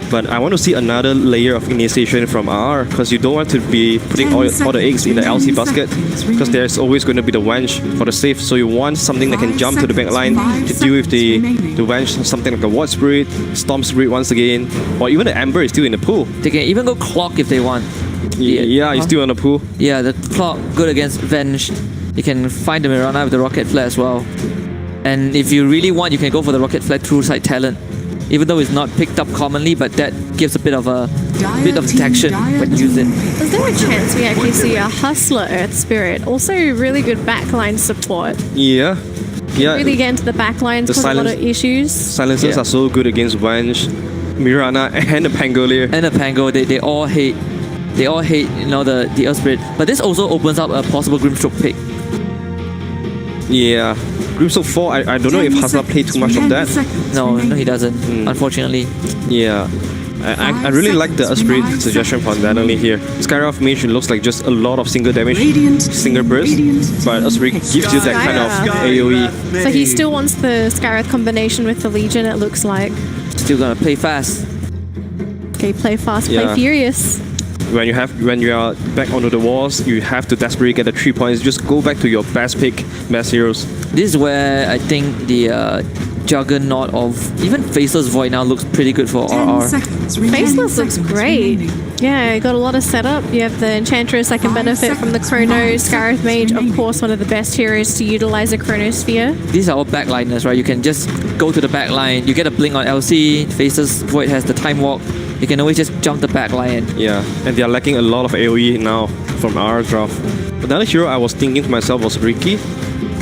But I want to see another layer of initiation from RR because you don't want to be putting all the eggs in the LC basket because there's always going to be the Wench for the save. So you want something that can jump to the back line to deal with the Wench, something like a Ward Spirit, Storm Spirit once again, or even the Ember is still in the pool. They can even go Clock if they want. Yeah, he's still on the pool. Yeah, the Clock good against Venge. You can find the Mirana with the Rocket Flare as well. And if you really want, you can go for the Rocket Flare through side talent. Even though it's not picked up commonly, but that gives a bit of detection when you use it. Is there a chance we actually see a Hustler Earth Spirit? Also really good backline support. Yeah. Really get into the backlines, cause a lot of issues. Silencers are so good against Venge, Mirana, and the Pangolier. And the Pango, they all hate the Earth Spirit. But this also opens up a possible Grimstroke pick. Yeah. Grimstroke 4, I don't know if Hustler played too much of that. No, he doesn't, unfortunately. Yeah. I really like the Spirit suggestion from Daniel here. Skyroth Mage looks like just a lot of single damage, single burst, but Spirit gives you that kind of AoE. So he still wants the Skyroth combination with the Legion, it looks like. Still gonna play fast. Okay, play fast, play furious. When you are back onto the walls, you have to desperately get the 3 points. Just go back to your best pick, best heroes. This is where I think the Juggernaut of even Faceless Void now looks pretty good for RR. Faceless looks great. Yeah, you got a lot of setup. You have the Enchantress that can benefit from the Chronos. Skyroth Mage, of course, one of the best heroes to utilize a Chronosphere. These are all backliners, right? You can just go to the backline. You get a blink on LC. Faceless Void has the Time Walk. You can always just jump the back line. Yeah, and they are lacking a lot of AoE now from our draft. Another hero I was thinking to myself was Ricky.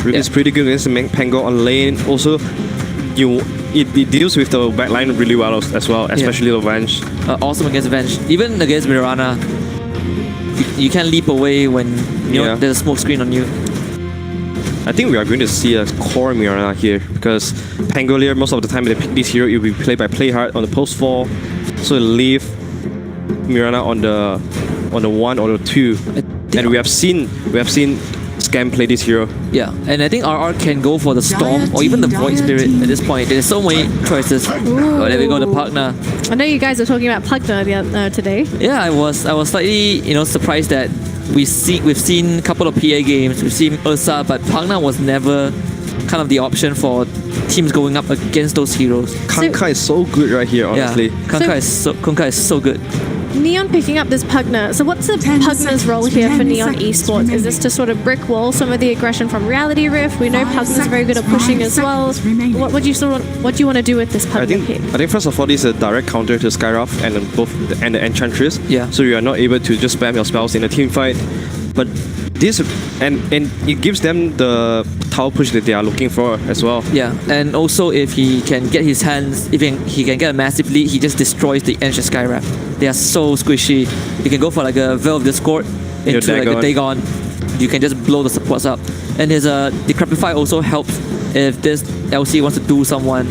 Ricky's pretty good against the Pango on lane. Also, it deals with the back line really well as well, especially the Venge. Awesome against Venge. Even against Mirana, you can leap away when there's a smoke screen on you. I think we are going to see a core Mirana here because Pangolier, most of the time they pick this hero, it will be played by Playhard on the post 4. So leave Mirana on the 1 or the 2. And we have seen Scam play this hero. Yeah, and I think RR can go for the Storm or even the Void Spirit at this point. There's so many choices. Oh, there we go, the Pugna. I know you guys are talking about Pugna today. Yeah, I was slightly surprised that we've seen a couple of PA games. We've seen Ursa, but Pugna was never kind of the option for teams going up against those heroes. Kanka is so good right here, honestly. Yeah, Kanka is so good. Neon picking up this Pugna. So what's the Pugna's role here for Neon Esports? Is this to sort of brick wall some of the aggression from Reality Rift? We know Pugna's very good at pushing as well. What do you want to do with this Pugna pick? I think first of all, this is a direct counter to Skyroth and the Enchantress. Yeah. So you are not able to just spam your spells in a team fight. But this and it gives them the tower push that they are looking for as well. Yeah, and also if he can get his hands, if he can get a massive lead, he just destroys the Ench Skyrath. They are so squishy. You can go for like a Veil of Discord into like a Dagon. You can just blow the supports up. And his Decrepify also helps if this LC wants to do someone.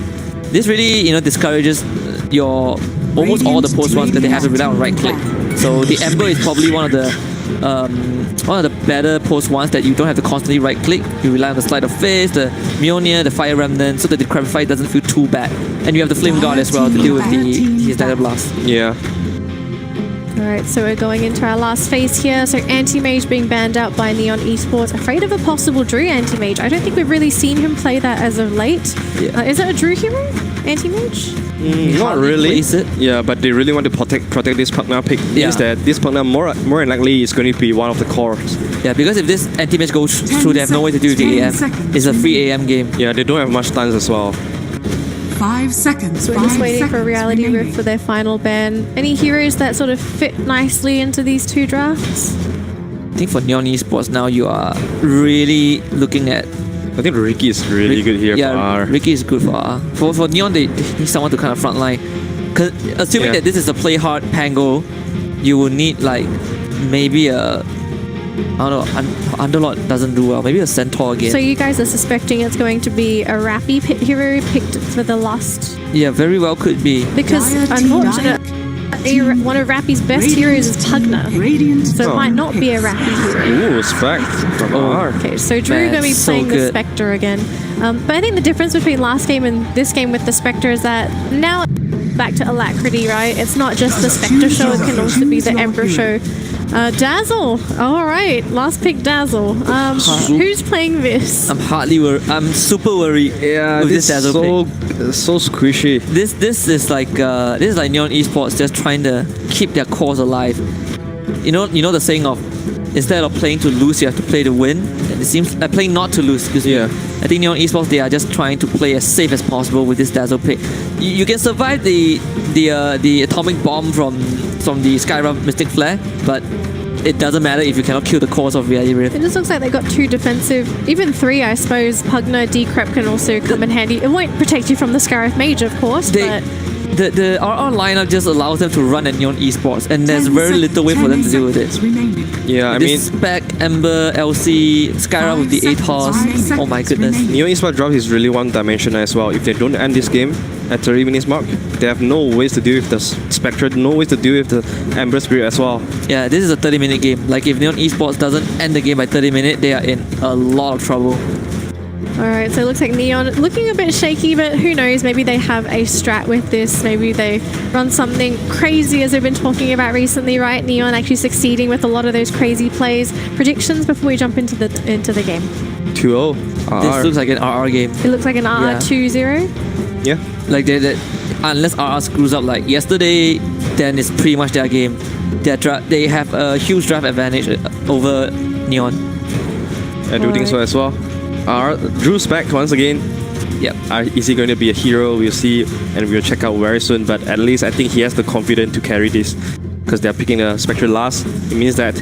This really discourages your almost all the post ones because they have to rely on right click. So the Ember is probably one of the better post ones that you don't have to constantly right click. You rely on the Slide of Face, the Mjolnir, the Fire Remnant, so that the Decrepify doesn't feel too bad. And you have the Flame Guard as well to deal with his Dagger Blast. Yeah. Alright, so we're going into our last phase here. So Anti-Mage being banned out by Neon Esports. Afraid of a possible Drew Anti-Mage. I don't think we've really seen him play that as of late. Yeah. Is it a Drew hero? Anti-Mage? Not really. Yeah, but they really want to protect this Pugna pick. Means that this Pugna more than likely is going to be one of the cores. Yeah, because if this Anti-Mage goes through, they have no way to do with the AM. It's a free AM game. Yeah, they don't have much stuns as well. 5 seconds. So we're just waiting for Reality Rift for their final ban. Any heroes that sort of fit nicely into these two drafts? I think for Neon Esports now you are really looking at... I think Ricky is really good here for R. Ricky is good for R. For Neon, they need someone to kind of frontline. Assuming that this is a play hard Pango, you will need like maybe a... I don't know, Underlord doesn't do well. Maybe a Centaur again. So you guys are suspecting it's going to be a Rappy hero picked for the last... Yeah, very well could be. Because unfortunately... One of Rappy's best heroes is Pugna. So it might not be a Rappy hero. Ooh, Spec from R. Okay, so Drew going to be playing the Spectre again. But I think the difference between last game and this game with the Spectre is that now back to Alacrity, right? It's not just the Spectre show, it can also be the Emperor show. Dazzle. All right, last pick Dazzle. Who's playing this? I'm super worried. Yeah, with this Dazzle pick. So squishy. This is like Neon Esports just trying to keep their cause alive. You know the saying of instead of playing to lose, you have to play to win. It seems playing not to lose. Yeah. I think Neon Esports, they are just trying to play as safe as possible with this Dazzle pick. You can survive the atomic bomb from the Skyrim Mystic Flare, but it doesn't matter if you cannot kill the cores of Reality Rift. It just looks like they got 2 defensive, even 3 I suppose. Pugna, Decrep can also come in handy. It won't protect you from the Scarif Mage of course, but... The RR lineup just allows them to run at Neon Esports, and there's very little way for them to deal with it. Yeah, I mean... Spec, Ember, LC, Skyra with the ATOS. Oh my goodness. Neon Esports drop is really one-dimensional as well. If they don't end this game at 30 minutes mark, they have no ways to deal with the Spectre, no ways to deal with the Ember Spirit as well. Yeah, this is a 30-minute game. Like if Neon Esports doesn't end the game by 30 minutes, they are in a lot of trouble. Alright, so it looks like Neon looking a bit shaky, but who knows, maybe they have a strat with this, maybe they run something crazy as they've been talking about recently, right? Neon actually succeeding with a lot of those crazy plays. Predictions before we jump into the game. 2-0. This looks like an RR game. It looks like an RR 2-0? Yeah. Like they unless RR screws up like yesterday, then it's pretty much their game. They have a huge draft advantage over Neon. I do think so as well. Drew's back once again. Yep. Is he going to be a hero? We'll see, and we'll check out very soon. But at least I think he has the confidence to carry this, because they're picking the Spectre last. It means that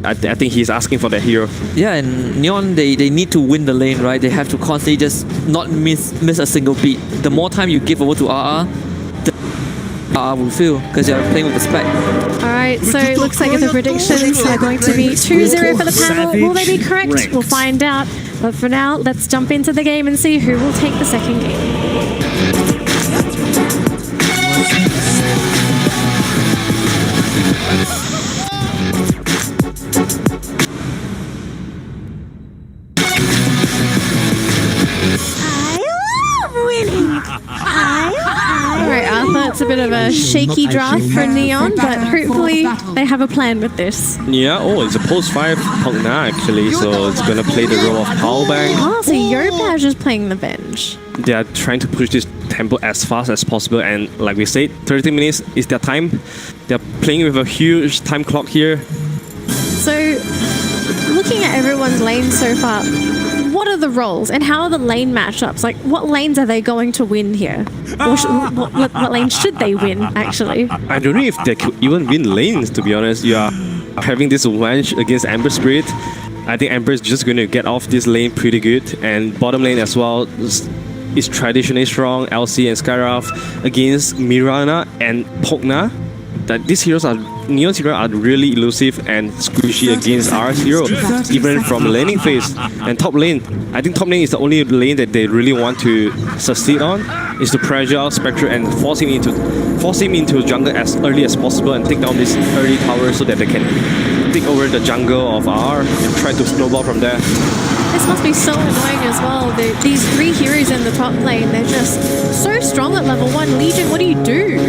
I think he's asking for that hero. Yeah, and Neon, they need to win the lane, right? They have to constantly just not miss a single beat. The more time you give over to RR, the RR will feel, because they're playing with the Spec. Alright, so it looks like the predictions are going to be 2-0 for the panel. Will they be correct? We'll find out. But for now, let's jump into the game and see who will take the second game. It's a bit of a shaky draft for Neon, but hopefully they have a plan with this. Yeah, it's a post-5 Pugna actually, so it's gonna play the role of power bank. Oh, so Yopaj is playing the bench. They are trying to push this tempo as fast as possible, and like we said, 30 minutes is their time. They're playing with a huge time clock here. So, looking at everyone's lanes so far, what are the roles and how are the lane matchups? Like, what lanes are they going to win here? Or what lanes should they win, actually? I don't know if they could even win lanes, to be honest. You are having this Wench against Ember Spirit. I think Ember is just going to get off this lane pretty good. And bottom lane as well is traditionally strong. LC and Skyraf against Mirana and Pugna. These heroes Neon's heroes are really elusive and squishy against our hero, even from the laning phase. And top lane, I think top lane is the only lane that they really want to succeed on, is to pressure out Spectre and force him into jungle as early as possible and take down this early tower so that they can take over the jungle of R and try to snowball from there. This must be so annoying as well. These 3 heroes in the top lane, they're just so strong at level 1. Legion, what do you do?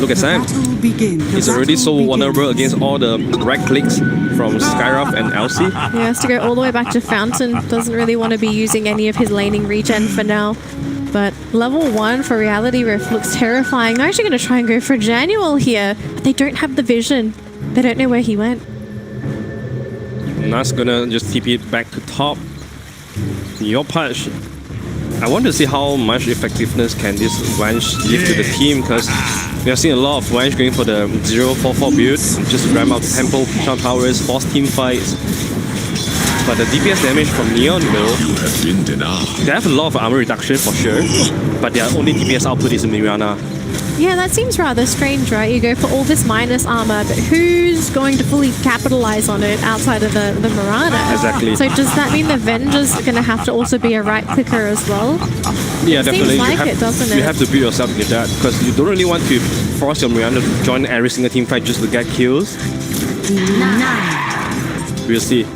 Look at Sam. He's already so vulnerable against all the right clicks from Skyraf and LC. He has to go all the way back to Fountain. Doesn't really want to be using any of his laning regen for now. But level 1 for Reality Rift looks terrifying. They're actually going to try and go for Janual here. But they don't have the vision. They don't know where he went. Nas gonna just TP it back to top. Yopaj. I want to see how much effectiveness can this Wench give to the team, because we have seen a lot of Wench going for the 0-4-4 build, just to ram out tempo, push on towers, force team fights. But the DPS damage from Neon though, they have a lot of armor reduction for sure, but their only DPS output is Mirana. Yeah, that seems rather strange, right? You go for all this minus armor, but who's going to fully capitalize on it outside of the Mirana? Exactly. So does that mean the Venger's going to have to also be a right clicker as well? Yeah, It definitely. seems like it, doesn't it? You have to build yourself with that because you don't really want to force your Miranda to join every single team fight just to get kills. We'll see.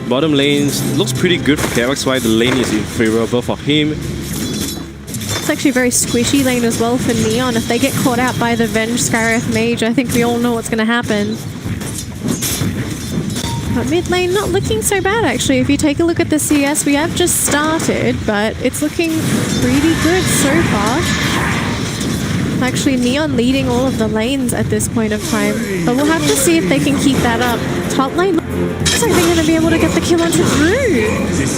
Bottom lanes looks pretty good for KXY. The lane is favorable for him. It's actually a very squishy lane as well for Neon. If they get caught out by the Venge Skyreth Mage, I think we all know what's going to happen. But mid lane not looking so bad actually. If you take a look at the CS, we have just started, but it's looking pretty good so far. Actually, Neon leading all of the lanes at this point of time. But we'll have to see if they can keep that up. Top lane looks like they're going to be able to get the kill onto Drew.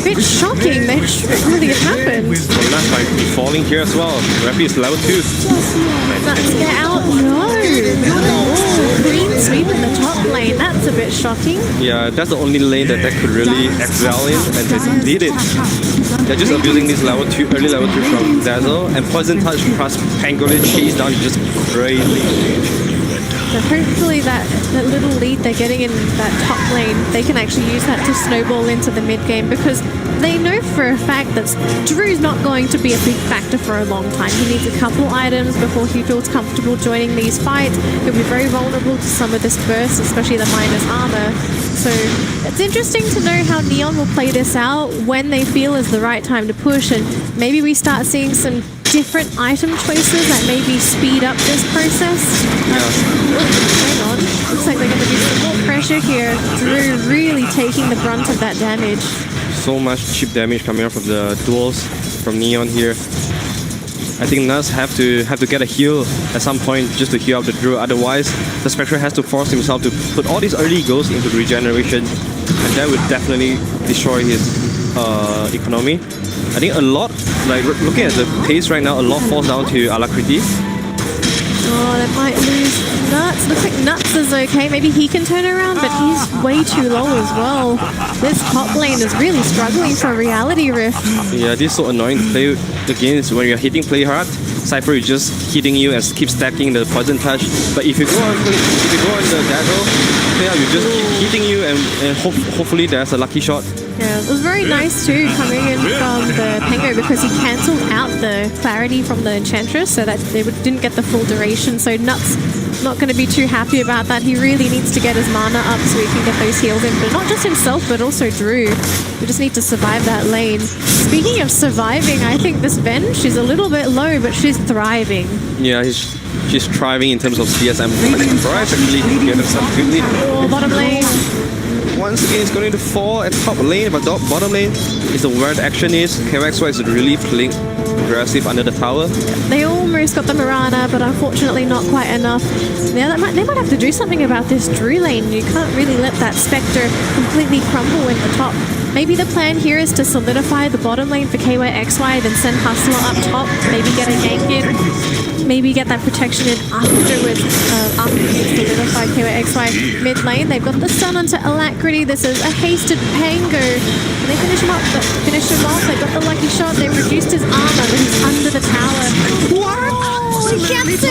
Bit shocking. That shouldn't really have happened. Well, that's by falling here as well. Rappi is level 2. Let's get out. No. Oh, green sweep in the top lane. That's a bit shocking. Yeah, that's the only lane that they could really excel in, and they did it. They're just abusing this level 2, early level 2 from Dazzle, and Poison Touch plus Pangolin chase down is just crazy. So hopefully that little lead they're getting in that top lane, they can actually use that to snowball into the mid game because they know for a fact that Drew's not going to be a big factor for a long time. He needs a couple items before he feels comfortable joining these fights. He'll be very vulnerable to some of this burst, especially the minus armor. So it's interesting to know how Neon will play this out when they feel is the right time to push, and maybe we start seeing some different item choices that maybe speed up this process. Hang on. Looks like they're going to do some more pressure here. Drew really taking the brunt of that damage. So much cheap damage coming out from the duels from Neon here. I think Nuts have to get a heal at some point just to heal up the Drew. Otherwise, the Spectre has to force himself to put all these early goals into regeneration, and that would definitely destroy his economy. I think a lot, like looking at the pace right now, a lot falls down to Alacrity. Oh, they might lose Nuts. Looks like Nuts is okay. Maybe he can turn around, but he's way too low as well. This top lane is really struggling for Reality Rift. Yeah, this is so annoying to play against when you're hitting play hard. Cypher is just hitting you and keep stacking the Poison Touch. But if you go on the Dazzle, you just keep hitting you and hopefully there's a lucky shot. Yeah, it was very nice too coming in from the Pango because he cancelled out the clarity from the Enchantress so that they didn't get the full duration. So Nuts not going to be too happy about that. He really needs to get his mana up so he can get those heals in. But not just himself, but also Drew. We just need to survive that lane. Speaking of surviving, I think this Venge, she's a little bit low, but she's thriving. Yeah, she's thriving in terms of CS. I'm surprised actually to get himself good lead. Oh, bottom lane. Once again, it's going to fall at top lane, but bottom lane is where the action is. KXY is really playing aggressive under the tower. They almost got the Mirana, but unfortunately not quite enough. Yeah, they might have to do something about this Drew lane. You can't really let that Spectre completely crumble in the top. Maybe the plan here is to solidify the bottom lane for KYXY, then send Hustler up top, maybe get a gank in, maybe get that protection in afterwards, after you solidify KYXY mid lane. They've got the stun onto Alacrity. This is a hasted Pango. And they finish him off. They've got the lucky shot. They've reduced his armor, but he's under the tower. Oh, he gets it!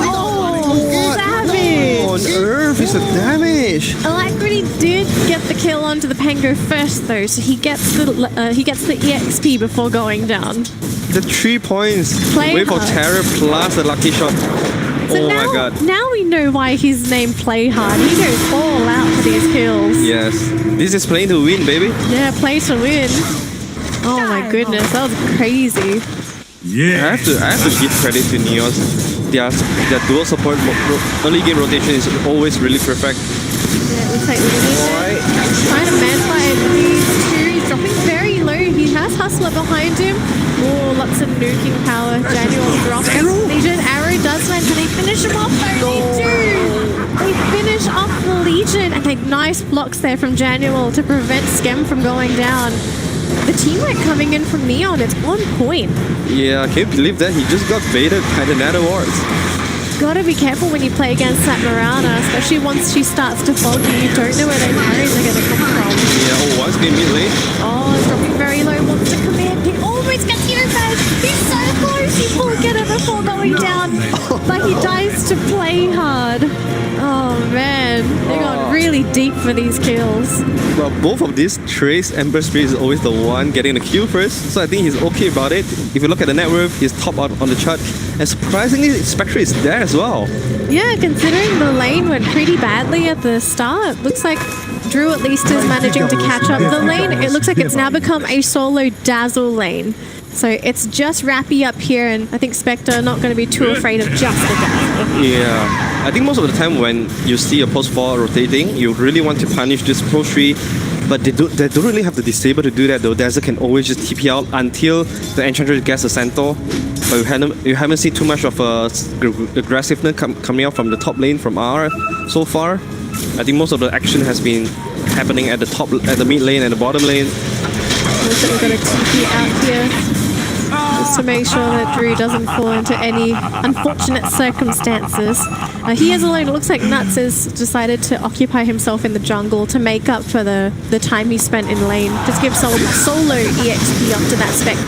Oh, savage! What on earth is the damage? Alacrity did get the kill onto the Pango first though, so he gets the EXP before going down. The 3 points. Play Wait for hard. Terror plus the lucky shot. So oh now, my god. now we know why he's named Play Hard. He goes all out for these kills. Yes. This is playing to win, baby. Yeah, play to win. Oh my goodness, that was crazy. Yeah. I have to give credit to Neos. Their dual support early game rotation is always really perfect. Yeah, it looks like Legion trying to man-fight these two. He's dropping very low. He has Hustler behind him. Oh, lots of nuking power. Daniel drops. Legion arrow does land. Can they finish him off? They do! They finish off the Legion. And they nice blocks there from Januel to prevent Skem from going down. The teamwork coming in from Neon, it's on point. Yeah, can you believe that? He just got baited by the Nether Wards. Gotta be careful when you play against that Mirana, especially once she starts to fog you. You don't know where their carries are gonna come from. Yeah, oh, once game mid lane. Oh, it's dropping very low, wants to come in. He almost gets Hero Badge. He's so close. He will get it before going down, but he dies to play hard. Oh man, they got really deep for these kills. Well, both of these trays, Ember Spirit is always the one getting the kill first, so I think he's okay about it. If you look at the net worth, he's top out on the chart, and surprisingly, Spectre is there as well. Yeah, considering the lane went pretty badly at the start, looks like Drew at least is managing to catch up the lane. It looks like it's now become a solo dazzle lane. So it's just Rappy up here, and I think Spectre not going to be too afraid of just the dazzle. Yeah, I think most of the time when you see a post 4 rotating, you really want to punish this post 3, but they don't really have the disable to do that though. Dazzle can always just TP out until the Enchantress gets a Centaur. But you haven't seen too much of aggressiveness coming out from the top lane from R so far. I think most of the action has been happening at the mid lane and the bottom lane. Looks like we've got a TP out here, just to make sure that Drew doesn't fall into any unfortunate circumstances. He is alone. It looks like Nuts has decided to occupy himself in the jungle to make up for the time he spent in lane. Just give solo EXP up to that Spectre.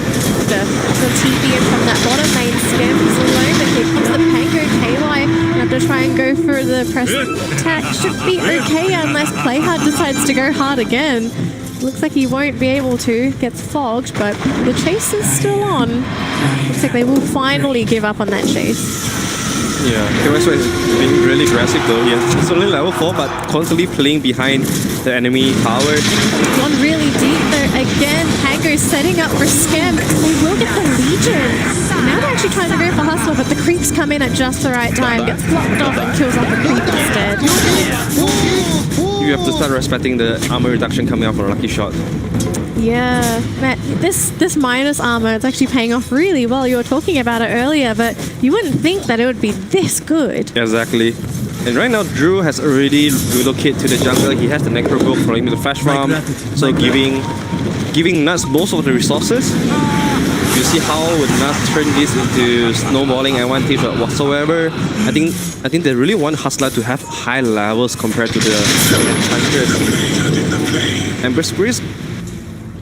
The TP in from that bottom lane. Scam is alone, but here comes the Pango KY. Have to try and go for the press attack. Should be okay unless Playhard decides to go hard again. Looks like he won't be able to. Gets fogged, but the chase is still on. Looks like they will finally give up on that chase. Yeah, KY is being really aggressive though. He's only level 4, but constantly playing behind the enemy tower. Gone really deep there again. Pango setting up for Scam. They will get the Legion. Now they're actually trying to go for Hustler, but the creeps come in at just the right time. Gets blocked off and kills off the creep instead. You have to start respecting the armor reduction coming out from a lucky shot. Yeah, Matt, this minus armor, it's actually paying off really well. You were talking about it earlier, but you wouldn't think that it would be this good. Exactly. And right now, Drew has already relocated to the jungle. He has the Necro Book for him to flash farm, so giving Nuts most of the resources. You see how would Nuts turn this into snowballing advantage or whatsoever. I think they really want Hustler to have high levels compared to the Enchantress. Ember Spirit,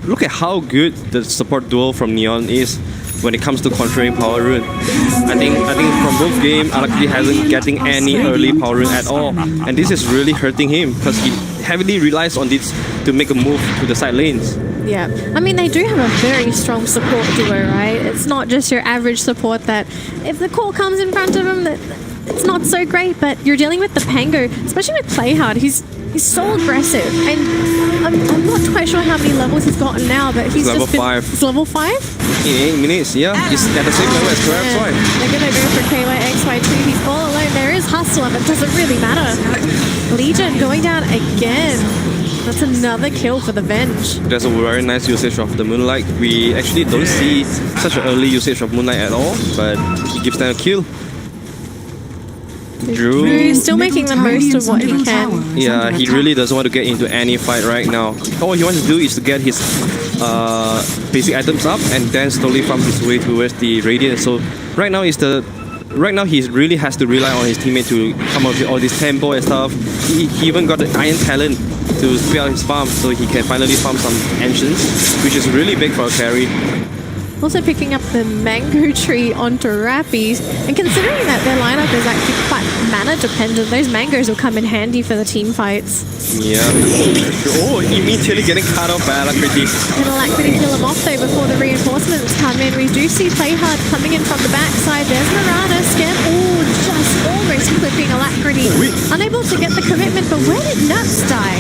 look at how good the support duo from Neon is when it comes to controlling Power Rune. I think from both games, Alacrity hasn't getting any early Power Rune at all, and this is really hurting him because he heavily relies on this to make a move to the side lanes. Yeah, I mean, they do have a very strong support duo, right? It's not just your average support that if the call comes in front of him, that it's not so great, but you're dealing with the Pango, especially with Playhard. He's so aggressive, and I'm not quite sure how many levels he's gotten now, but he's level just 5. It's level 5? In 8 minutes, yeah. He's at the same level as KY. They're gonna go for KYXY2. He's all alone. There is Hustler, but it doesn't really matter. Legion going down again. That's another kill for the Venge. There's a very nice usage of the Moonlight. We actually don't see such an early usage of Moonlight at all, but he gives them a kill. Drew still making the most of what he can. Yeah, he really doesn't want to get into any fight right now. All he wants to do is to get his basic items up and then slowly farm his way towards the Radiant. So right now he really has to rely on his teammate to come up with all this tempo and stuff. He even got the Iron Talent to speed out his farm so he can finally farm some Ancients, which is really big for a carry. Also picking up the Mango Tree onto Rappies, and considering that their lineup is actually quite mana dependent, those mangoes will come in handy for the team fights. Yeah. Oh, immediately getting cut off by Alacrity. Can Alacrity kill him off though before the reinforcements come in? We do see Playhard coming in from the backside. There's Marana, Scam, just almost clipping Alacrity. Unable to get the commitment, but where did Nuts die?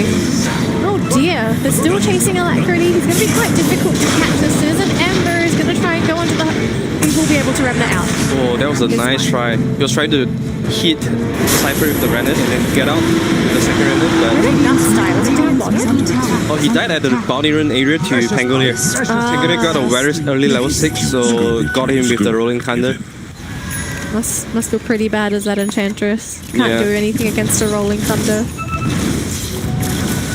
Oh dear, they're still chasing Alacrity. He's going to be quite difficult to catch. This is an Ember. He's going to try and go onto the... He will be able to run that out. Oh, that was a nice try. He was trying to hit Cypher with the Rennet and then get out with the second Rennet. Where did Nuts die? Was he down bottom? Oh, he died at the bounty run area to Pangolier. Pangolier got a very early level 6, so got him with the Rolling Thunder. Must feel pretty bad as that Enchantress. Can't do anything against a Rolling Thunder.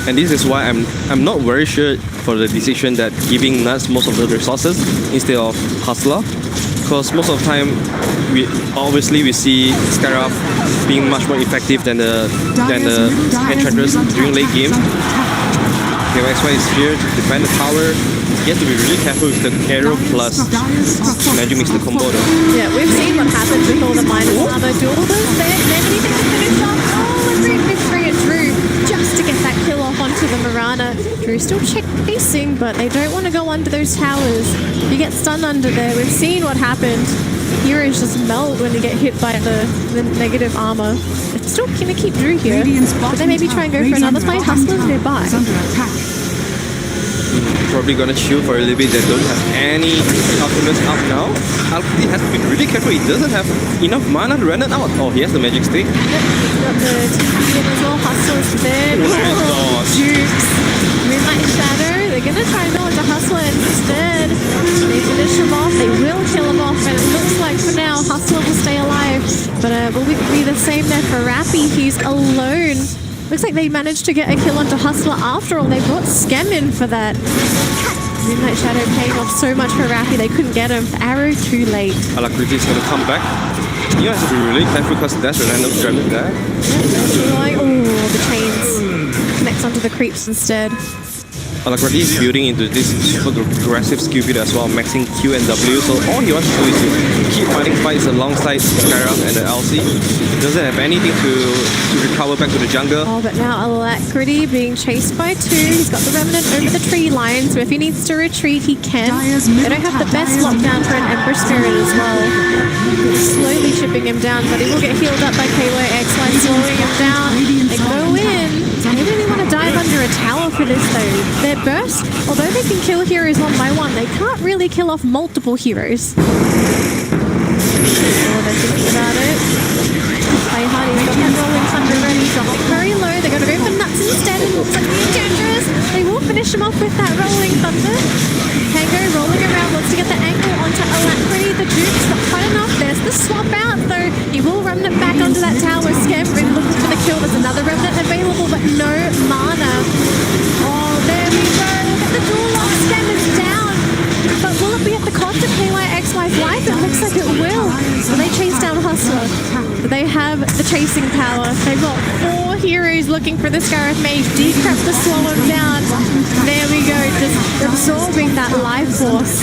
And this is why I'm not very sure for the decision that giving Nuts most of the resources instead of Hustler, because most of the time we see Skyrath being much more effective than the Enchantress during late game. KYXY is here to defend the tower. He has to be really careful with the Aero plus Magic Mixer combo though. Yeah, we've seen what happens with all the minus armor duels. They're needing to finish off all of Victory and Drew just to get that kill off onto the Mirana. Drew's still chasing, but they don't want to go under those towers. You get stunned under there. We've seen what happened. Heroes just melt when they get hit by the negative armor. It's still going to keep Drew here, but they maybe try and go for another play. Hustlers nearby. Probably gonna chill for a little bit. They don't have any ultimates up now. He has to be really careful. He doesn't have enough mana to run it out. Oh, he has the magic stick. Yep, he's got the TP in as well. Hustlers there. Oh my god. Jukes. Moonlight Shadow. They're gonna try and go into Hustler instead. They finish him off. They will kill him off, and it looks like for now Hustler will stay alive. But will it be the same there for Rappy? He's alone. Looks like they managed to get a kill onto Hustler after all. They brought Scam in for that. Moonlight Shadow paying off so much for Rappy. They couldn't get him. Arrow too late. Alacrity is going to come back. You have to be really careful because that's a random stranded guy. Oh, the chains. Connects onto the creeps instead. Alacrity is building into this super aggressive skill build as well, maxing Q and W. So all he wants to do is to keep fighting fights alongside Skyram and the LC. He doesn't have anything to recover back to the jungle. Oh, but now Alacrity being chased by two. He's got the Remnant over the tree line, so if he needs to retreat, he can. They don't have the best lockdown for an Ember Spirit as well. Slowly chipping him down, but he will get healed up by KYXY, slowing him down. They go in. They really want to dive under a tower for this though. Their burst, although they can kill heroes one by one, they can't really kill off multiple heroes. Oh, they're thinking about it. Play hard, he's got that rolling thunder ready, dropping very low. They're going to go for nuts instead. It looks like it's dangerous. They will finish him off with that rolling thunder. Tango rolling around, wants to get the angle onto Alacrity. The Duke's not quite enough. There's the swap out though. He will remnant back onto that tower. Scam really looking for the kill. There's another remnant available, but no mana. Oh, there we go. Look at the dual lock. Scam is down. But will it be at the cost of KYXY's life? It looks like it will. So they chase down Hustler. They have the chasing power. They've got 4 heroes looking for the Scarab Mage. Decrep to slow him down. There we go, just absorbing that life force.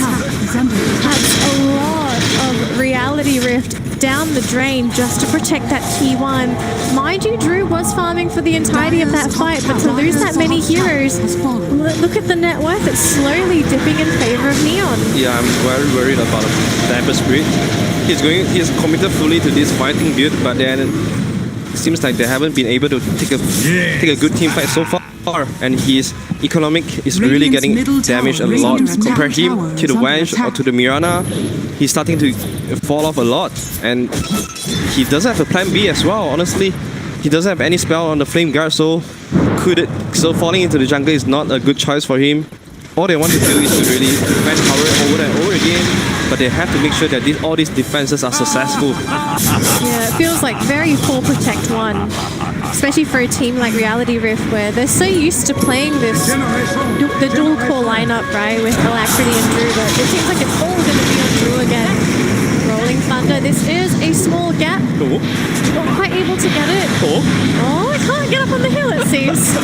That's a lot of Reality Rift down the drain just to protect that key one. Mind you, Drew was farming for the entirety of that fight, but to lose that many heroes, look at the net worth. It's slowly dipping in favor of Neon. Yeah, I'm very worried about the Ember Spirit. He's committed fully to this fighting build, but then it seems like they haven't been able to take a good team fight so far. And his economic is really getting damaged a lot. Compare him to the Wench or to the Mirana, he's starting to fall off a lot. And he doesn't have a plan B as well, honestly. He doesn't have any spell on the Flame Guard, so falling into the jungle is not a good choice for him. All they want to do is to really defend tower over and over again, but they have to make sure that all these defenses are successful. Yeah, it feels like very full protect one, especially for a team like Reality Rift where they're so used to playing the dual core lineup, right, with Alacrity and Drew, but it seems like it's all going to be on Drew again. Rolling Thunder, this is a small gap. Oh. Not quite able to get it. Oh, I can't get up on the hill, it seems.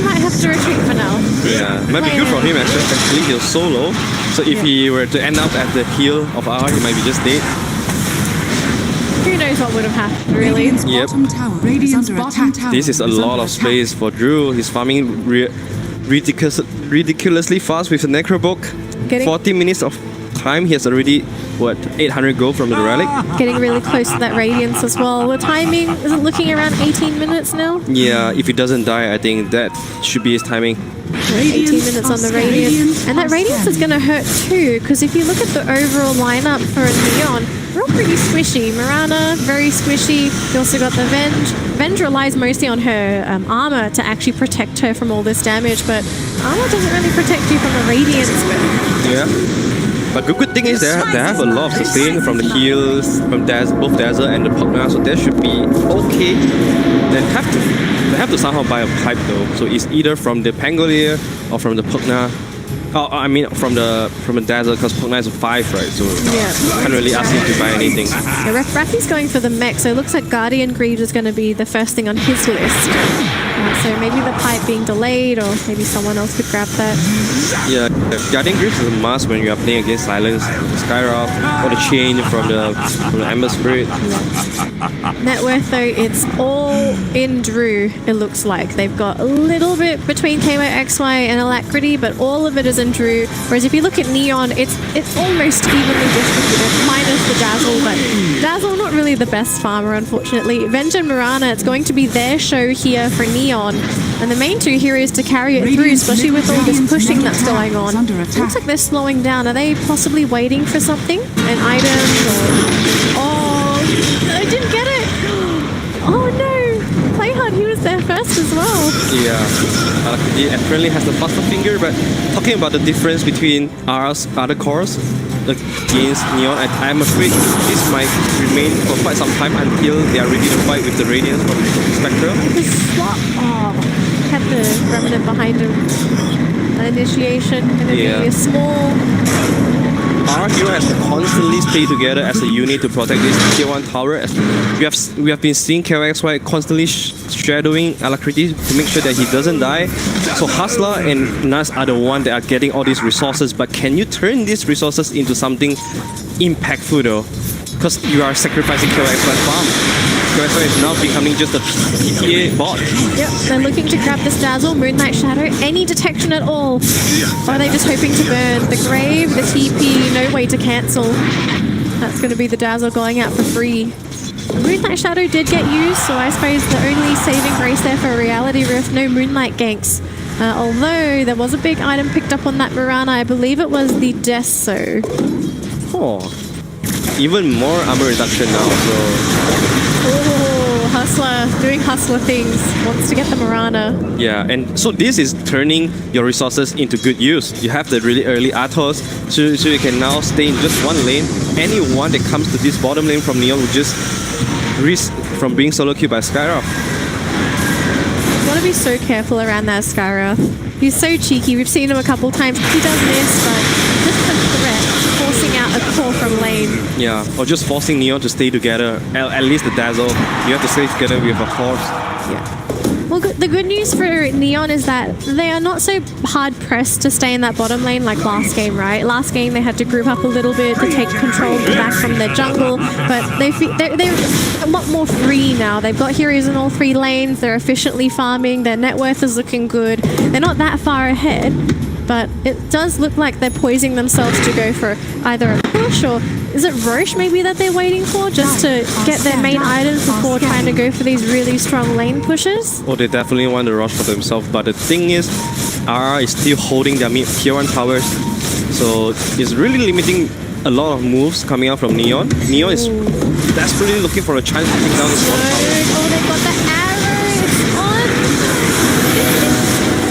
Might have to retreat for now. Yeah, might be good for him actually. He was so low. So if he were to end up at the heel of R, he might be just dead. Who knows what would have happened, really? Yep. This is a lot of space for Drew. He's farming ridiculously fast with the Necro Book. 40 minutes of time. He has already, 800 gold from the relic. Getting really close to that Radiance as well. The timing, is it looking around 18 minutes now? Yeah, if he doesn't die, I think that should be his timing. 18 minutes on the Radiance. And that Radiance is going to hurt too, because if you look at the overall lineup for a Neon, they're all pretty squishy. Mirana, very squishy. You also got the Venge. Venge relies mostly on her armor to actually protect her from all this damage, but armor doesn't really protect you from the Radiance. Yeah. But the good thing is they have a lot of sustain from the heals, from both Dazzle and the Pugna, so that should be okay. They have to somehow buy a pipe though, so it's either from the Pangolier or from the Pugna. Oh, I mean from the Dazzle, because Pugna is a 5, right? So yeah, can't really ask him to buy anything. Yeah, Raffi's going for the mech, so it looks like Guardian Greaves is going to be the first thing on his list. So maybe the pipe being delayed, or maybe someone else could grab that. Yeah, guarding grips is a must when you are playing against Silence, the Skyrock, or the chain from the Ember Spirit. Net worth though, it's all in Drew, it looks like. They've got a little bit between KYXY and Alacrity, but all of it is in Drew. Whereas if you look at Neon, it's almost evenly distributed, minus the Dazzle, but Dazzle not really the best farmer, unfortunately. Venge and Mirana, it's going to be their show here for Neon. And the main two heroes to carry it through, especially with all this pushing that's going on. Looks like they're slowing down. Are they possibly waiting for something? An item or... Oh, I didn't get it! Oh no! Playhard, he was there first as well. Yeah, he apparently has the faster finger, but talking about the difference between R's other cores against Neon, I'm afraid this might remain for quite some time until they are ready to fight with the Radiance from Spectra. The swap, had the Remnant behind him. An initiation, gonna be a small... Our hero has to constantly stay together as a unit to protect this tier 1 tower. As we have been seeing KYXY constantly shadowing Alacrity to make sure that he doesn't die. So Hustler and Nas are the one that are getting all these resources, but can you turn these resources into something impactful though? Because you are sacrificing KYXY farm. KYXY is now becoming just a PTA bot. Yep, they're looking to grab this Dazzle, Moonlight Shadow, any detection at all. Or are they just hoping to burn the Grave, the TP, no way to cancel. That's going to be the Dazzle going out for free. Moonlight Shadow did get used, so I suppose the only saving grace there for Reality Rift, no Moonlight ganks. Although there was a big item picked up on that Mirana, I believe it was the Deso. Oh, even more armor reduction now, so... Oh, Hustler, doing Hustler things, wants to get the Mirana. Yeah, and so this is turning your resources into good use. You have the really early Atos, so you can now stay in just one lane. Anyone that comes to this bottom lane from Neon will just risk from being solo killed by Skyrock. You want to be so careful around that Skyrock. He's so cheeky, we've seen him a couple times. He does miss, but just the threat, forcing out a core from lane. Yeah, or just forcing Neon to stay together. At least the Dazzle, you have to stay together with a horse. Yeah. Well, the good news for Neon is that they are not so hard-pressed to stay in that bottom lane like last game, right? Last game they had to group up a little bit to take control back from their jungle, but they're a lot more free now. They've got heroes in all 3 lanes, they're efficiently farming, their net worth is looking good. They're not that far ahead, but it does look like they're poising themselves to go for either a push, or is it Roche maybe that they're waiting for just to get their main items before trying to go for these really strong lane pushes? Oh, they definitely want to rush for themselves, but the thing is, RR is still holding their mid tier 1 towers, so it's really limiting a lot of moves coming out from Neon. Neon is desperately looking for a chance to take down this one tower. Oh, they've got the arrow! It's on!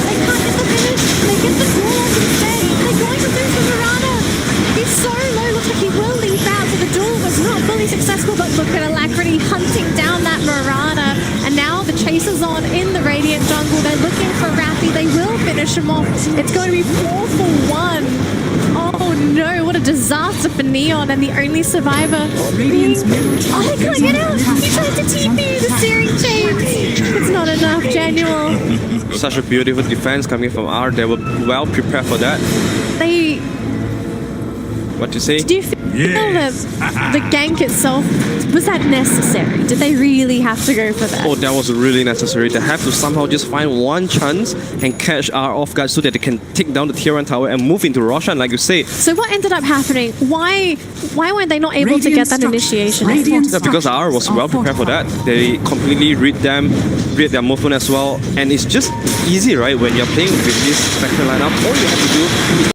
They can't get the finish! They get the duel instead! They're going to lose the Mirana! He's so low, looks like he will leap out, so the duel was not fully successful, but look at Alacrity hunting down that Mirana, and now the chase is on in the Radiant jungle. They're looking for Rafi, they will finish him off. It's going to be 4 for 1. Oh no, what a disaster for Neon, and the only survivor being... Oh, they can't get out! He tried to TP the Searing Chains! It's not enough, Janual. Such a beautiful defense coming from R. They were well prepared for that. They... What do you say? Do you feel that the gank itself, was that necessary? Did they really have to go for that? Oh, that was really necessary. They have to somehow just find one chance and catch R off guard so that they can take down the tier 1 tower and move into Roshan, like you say. So what ended up happening? Why weren't they not able to get that initiation? Yeah, because R was well prepared for that. They completely read their movement as well. And it's just easy, right? When you're playing with this Spectre lineup, all you have to do is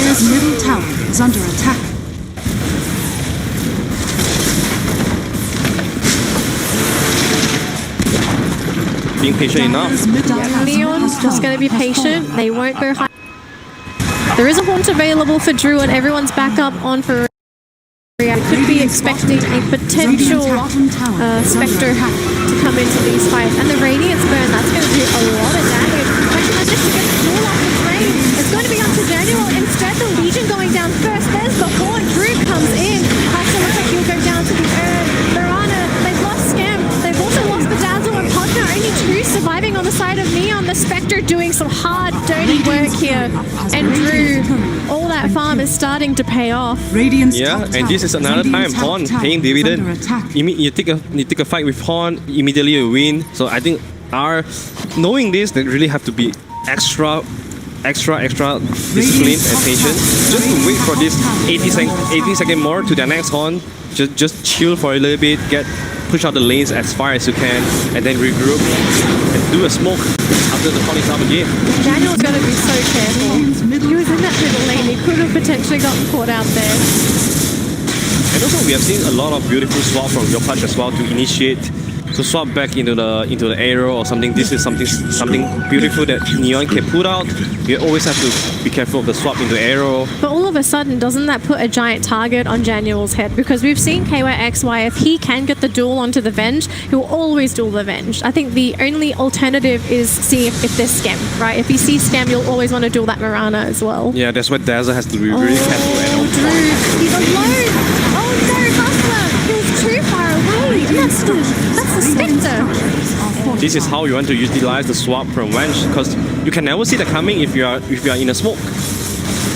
Dire's middle tower is under attack. Being patient enough. Neon's just going to be patient. They won't go high. There is a haunt available for Drew, and everyone's back up on for. We could be expecting a potential Spectre to come into these fights. And the Radiance Burn, that's going to do a lot of damage. Actually, that's just to get the duel off the frame. It's going to be onto Daniel. Instead, the Legion going down first. There's the haunt. Drew comes in. Hasta looks like he'll go down to the Urn. Mirana, they've lost Scam. They've also lost Bedazzle and Pugna. Only two surviving on the side of Neon. The Spectre doing some hard, dirty work here. And Drew, all that farm is starting to pay off. Yeah, and this is another time Horn paying dividend. You take a fight with Horn, immediately you win. So I think knowing this, they really have to be extra disciplined and patient. Just to wait for this 80 second more to the next Horn. Just chill for a little bit, push out the lanes as far as you can, and then regroup and do a smoke after the Horn is up again. Daniel's got to be so careful. He was in that middle lane. He could have potentially gotten caught out there. And also we have seen a lot of beautiful swap from Yopaj as well to initiate, to swap back into the arrow or something. This is something beautiful that Neon can put out. You always have to be careful of the swap into arrow. But all of a sudden, doesn't that put a giant target on Daniel's head? Because we've seen KYXY, if he can get the duel onto the Venge, he'll always duel the Venge. I think the only alternative is see if there's Scam, right? If you see Scam, you'll always want to duel that Mirana as well. Yeah, that's why Dazzle has to be really careful and on Drew, he's alone! Oh no, Hustler! He was too far away! And that's the Spectre! This is how you want to utilize the swap from Venge, because you can never see that coming if you are in a smoke.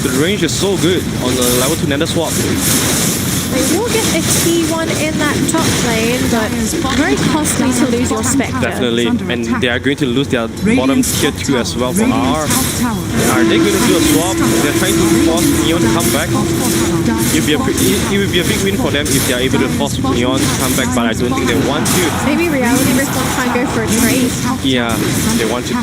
The range is so good on the level 2 nether swap. They will get a T1 in that top lane, but very costly to lose your Spectre. Definitely, and they are going to lose their bottom tier 2 as well for R. Are they going to do a swap? They're trying to force Neon to come back. It will be a big win for them if they are able to force Neon to come back, but I don't think they want to. Maybe Reality Rift won't try and go for a trade. Yeah, they want to.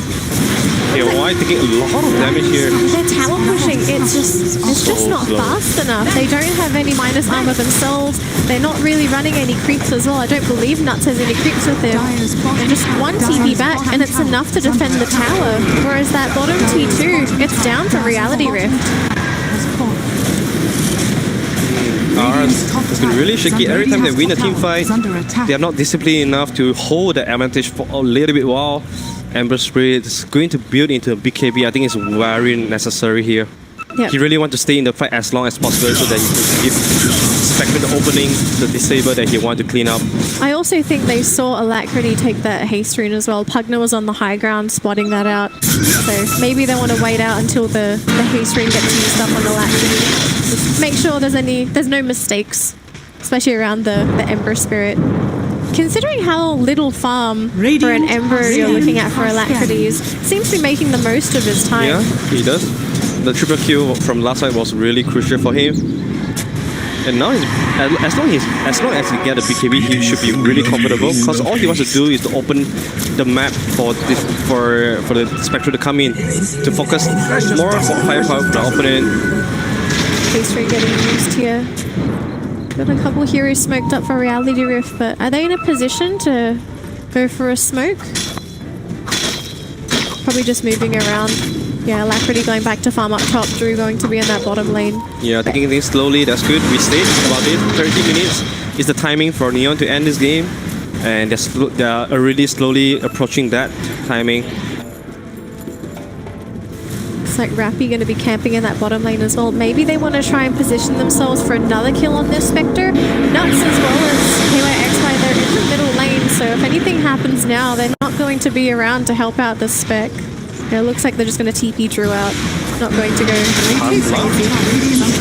They are taking a lot of damage here. They're tower pushing. It's just not fast enough. They don't have any minus armor themselves. They're not really running any creeps as well. I don't believe Nuts has any creeps with him. And just one TP back, and it's enough to defend the tower. Whereas that bottom T2, it's down to Reality Rift. It's been really shaky. Every time they win a team fight, they are not disciplined enough to hold the advantage for a little bit while. Ember Spirit is going to build into a BKB. I think it's very necessary here. Yep. He really wants to stay in the fight as long as possible so that he can give Spectre the opening, the disable that he wants to clean up. I also think they saw Alacrity take that haste rune as well. Pugna was on the high ground spotting that out. So maybe they want to wait out until the haste rune gets used up on Alacrity. Just make sure there's no mistakes, especially around the Ember Spirit. Considering how little farm for an Ember you're looking at for Alacrities, seems to be making the most of his time. Yeah, he does. The triple kill from last fight was really crucial for him. And now, as long as he gets a BKB, he should be really comfortable, because all he wants to do is to open the map for the Spectre to come in, to focus more on firepower for the opponent. Face rate getting used here. Got a couple heroes smoked up for Reality Rift, but are they in a position to go for a smoke? Probably just moving around. Yeah, Alacrity going back to farm up top, Drew going to be in that bottom lane. Yeah, taking things slowly, that's good. We stayed about it. 30 minutes is the timing for Neon to end this game, and they're already slowly approaching that timing. Looks like Rappy going to be camping in that bottom lane as well. Maybe they want to try and position themselves for another kill on this Spectre. Nuts as well as KYXY, they're in the middle lane, so if anything happens now, they're not going to be around to help out the Spec. Yeah, it looks like they're just going to TP Drew out. Not going to go too crazy.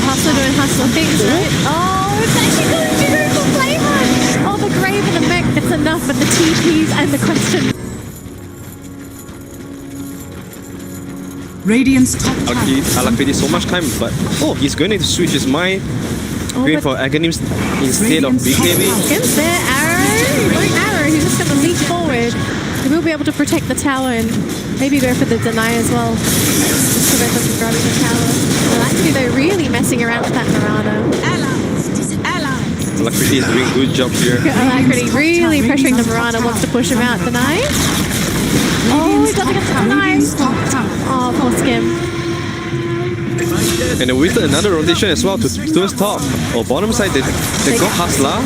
Hustler doing Hustler things, right? Oh, it's actually going to go for Flavor! Oh, the Grave and the Mech, it's enough, but the TPs and the question. Radiant's top tower. Alacrity so much time, but he's going to switch his mind, going for Aghanim instead of BKB. Is there arrow? No arrow, he's just going to leap forward. He will be able to protect the tower, and Maybe go for the deny as well. Just prevent them from grabbing the tower. Alacrity, though, really messing around with that Mirana. Alacrity is doing a good job here. Alacrity really pressuring the Mirana, wants to push him out. Deny. Oh, he doesn't get the deny. Oh, poor Skim. And they wasted another rotation as well to towards top. Or bottom side, they got Hustler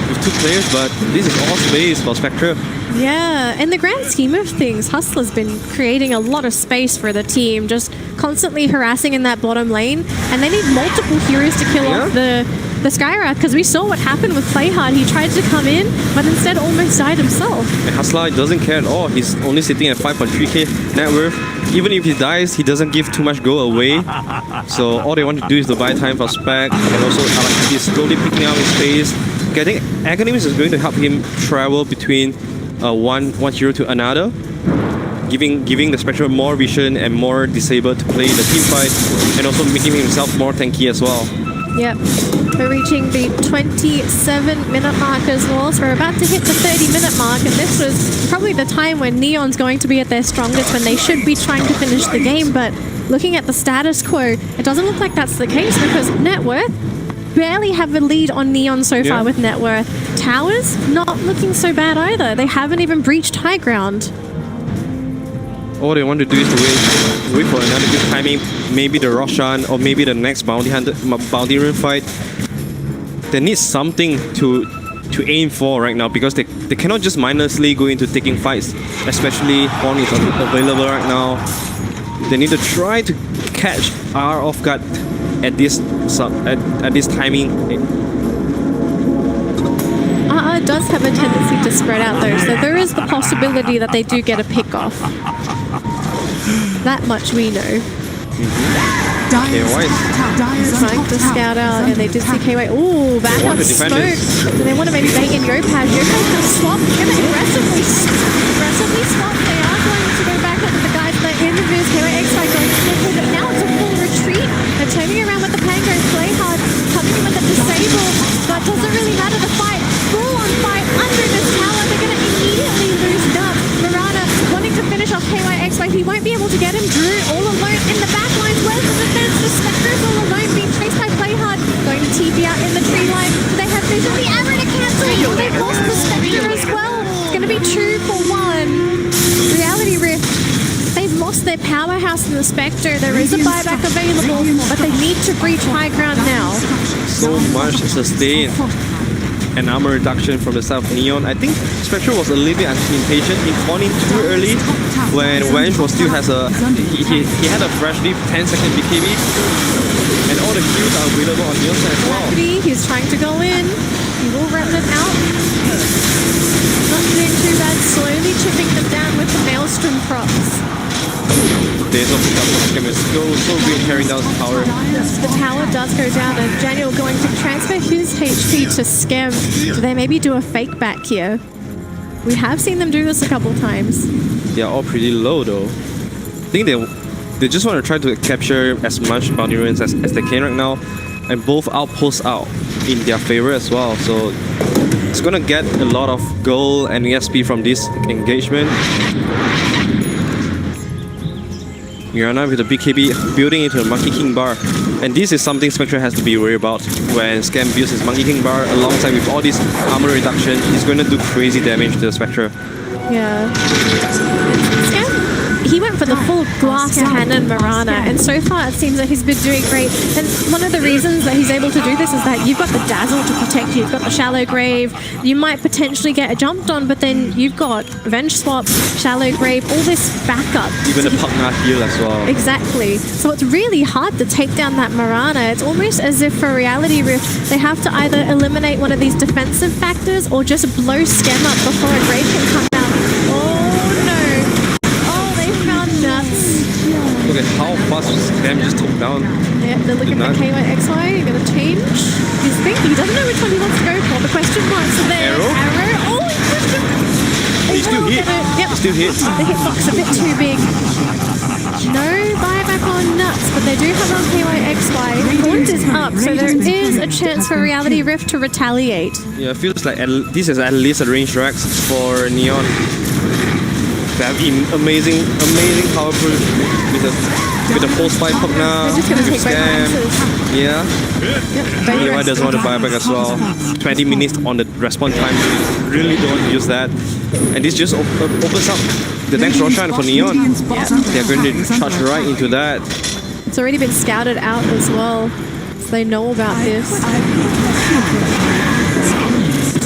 with two players, but this is all space for Spectre. Yeah, in the grand scheme of things, Hustler's been creating a lot of space for the team, just constantly harassing in that bottom lane, and they need multiple heroes to kill off the Skywrath, because we saw what happened with Playhard. He tried to come in, but instead almost died himself. And Hustler doesn't care at all. He's only sitting at 5.3k net worth. Even if he dies, he doesn't give too much gold away. So all they want to do is to buy time for Spec, and also Alacrity is slowly picking up his pace. Getting Agonimus is going to help him travel between one hero to another, giving the Spectre more vision and more disable to play the team fight, and also making himself more tanky as well. Yep, we're reaching the 27-minute mark as well, so we're about to hit the 30-minute mark, and this was probably the time when Neon's going to be at their strongest, when they should be trying to finish the game, but looking at the status quo, it doesn't look like that's the case, because net worth barely have a lead on Neon so far with net worth. Towers, not looking so bad either. They haven't even breached high ground. All they want to do is to wait for another good timing, maybe the Roshan or maybe the next bounty run fight. They need something to aim for right now, because they cannot just mindlessly go into taking fights, especially Horn is available right now. They need to try to catch R off guard at this timing. RR does have a tendency to spread out though, so there is the possibility that they do get a pick off. That much we know. KY trying to scout out, and they did see KY. Ooh, back on smoke. Do they want to maybe bang in Yopaj? Yopaj can swap, gonna aggressively swap. They are going to go back onto the guys that interviews KY X5 going to slip with it. Now it's a full retreat. They're turning around with the Pango, Playhard, coming in with the disable. That doesn't really matter. The fight, full on fight under this tower. They're going to immediately lose Dub. Mirana wanting to finish off KY X5. He won't be able to get him. Drew all alone in the back lines. Where's the defense? The Spectre's all alone, being chased by Playhard. Going to TP out in the tree line. They have vision. The arrow to cancel. They've lost the Spectre as well. It's going to be 2 for 1. Reality Rift. They've lost their powerhouse in the Spectre. There is a buyback available, but they need to breach high ground now. So much sustain and armor reduction from the side of Neon. I think Spectre was a little bit impatient in spawning too early when Wench was still has a he had a freshly 10-second BKB, and all the kills are available on Neon side as well. He's trying to go in. He will remnant out. Not doing too bad. Slowly chipping them down with the Maelstrom props. Days of Scam is so good carrying down the tower. The tower does go down, and Daniel going to transfer his HP to Scam. Do they maybe do a fake back here? We have seen them do this a couple times. They are all pretty low though. I think they just want to try to capture as much bounty ruins as they can right now, and both outposts out in their favor as well. So it's gonna get a lot of gold and ESP from this engagement. Mirana with the BKB building into the Monkey King bar, and this is something Spectre has to be worried about. When Scam builds his Monkey King bar alongside with all this armor reduction, he's going to do crazy damage to the Spectre. Yeah. Scam, he went for the full glass cannon Mirana, and so far it seems that he's been doing great. And one of the reasons that he's able to do this is that you've got the Dazzle to protect you, you've got the Shallow Grave, you might potentially get jumped on, but then you've got Venge Swap, Shallow Grave, all this backup. Even the Pugna heal as well. Exactly. So it's really hard to take down that Mirana. It's almost as if for Reality Rift, they have to either eliminate one of these defensive factors or just blow Scam up before a Grave can come out. Oh no. Oh, they found Nuts. Look at how fast Scam just took down. Yeah, they're looking at KYXY. You're going to change his thing. He doesn't know which one he wants to go for. The question marks are there. Arrow. Oh, he pushed him. He still hit. Yep. He still hit. The hitbox a bit too big. No buyback on Nuts, but they do have on KYXY. Gaunt is up, so there is a chance for Reality Rift to retaliate. Yeah, it feels like this is at least a range Rex for Neon. They have amazing power push with the post fight Pugna, They're just gonna with take both Scam. boxes. Yeah. Yep, Levi doesn't want to buy back as well. 20 minutes on the response time. Really don't want to use that. And this just opens up the next Roshan for Neon. They're going to charge right into that. It's already been scouted out as well, so they know about this.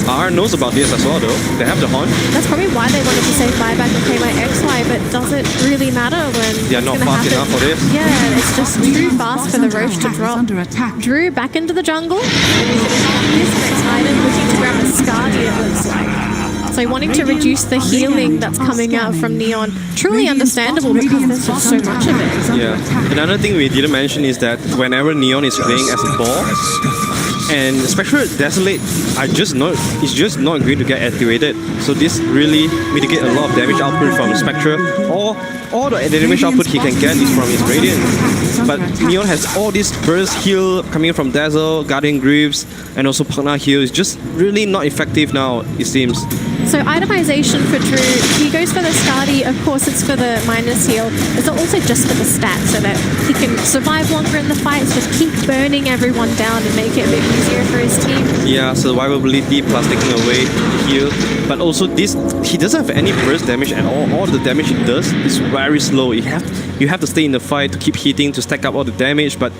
R knows about this as well though. They have the horn. That's probably why they wanted to say buyback and pay my XY, but does it really matter when They are not fast enough for this. Yeah, it's just too fast for the Roche to drop. Under attack. Drew back into the jungle. This next item looking to grab a Scardy, it looks like. So wanting to reduce the healing that's coming out from Neon. Truly understandable because there's just so much of it. Yeah. Another thing we didn't mention is that whenever Neon is playing as a ball, and Spectre Desolate is just not going to get activated. So this really mitigate a lot of damage output from Spectre. All the damage output he can get is from his Radiant. But Neon has all this burst heal coming from Dazzle, Guardian Greaves, and also Pugna heal. It's just really not effective now, it seems. So itemization for Drew, he goes for the Scardy, of course it's for the minus heal. It's also just for the stats so that he can survive longer in the fights, just keep burning everyone down and make it a bit easier for his team. Yeah, survivability plus taking away heal. But also this, he doesn't have any burst damage at all. All the damage he does is very slow. You have to stay in the fight to keep hitting, to stack up all the damage, but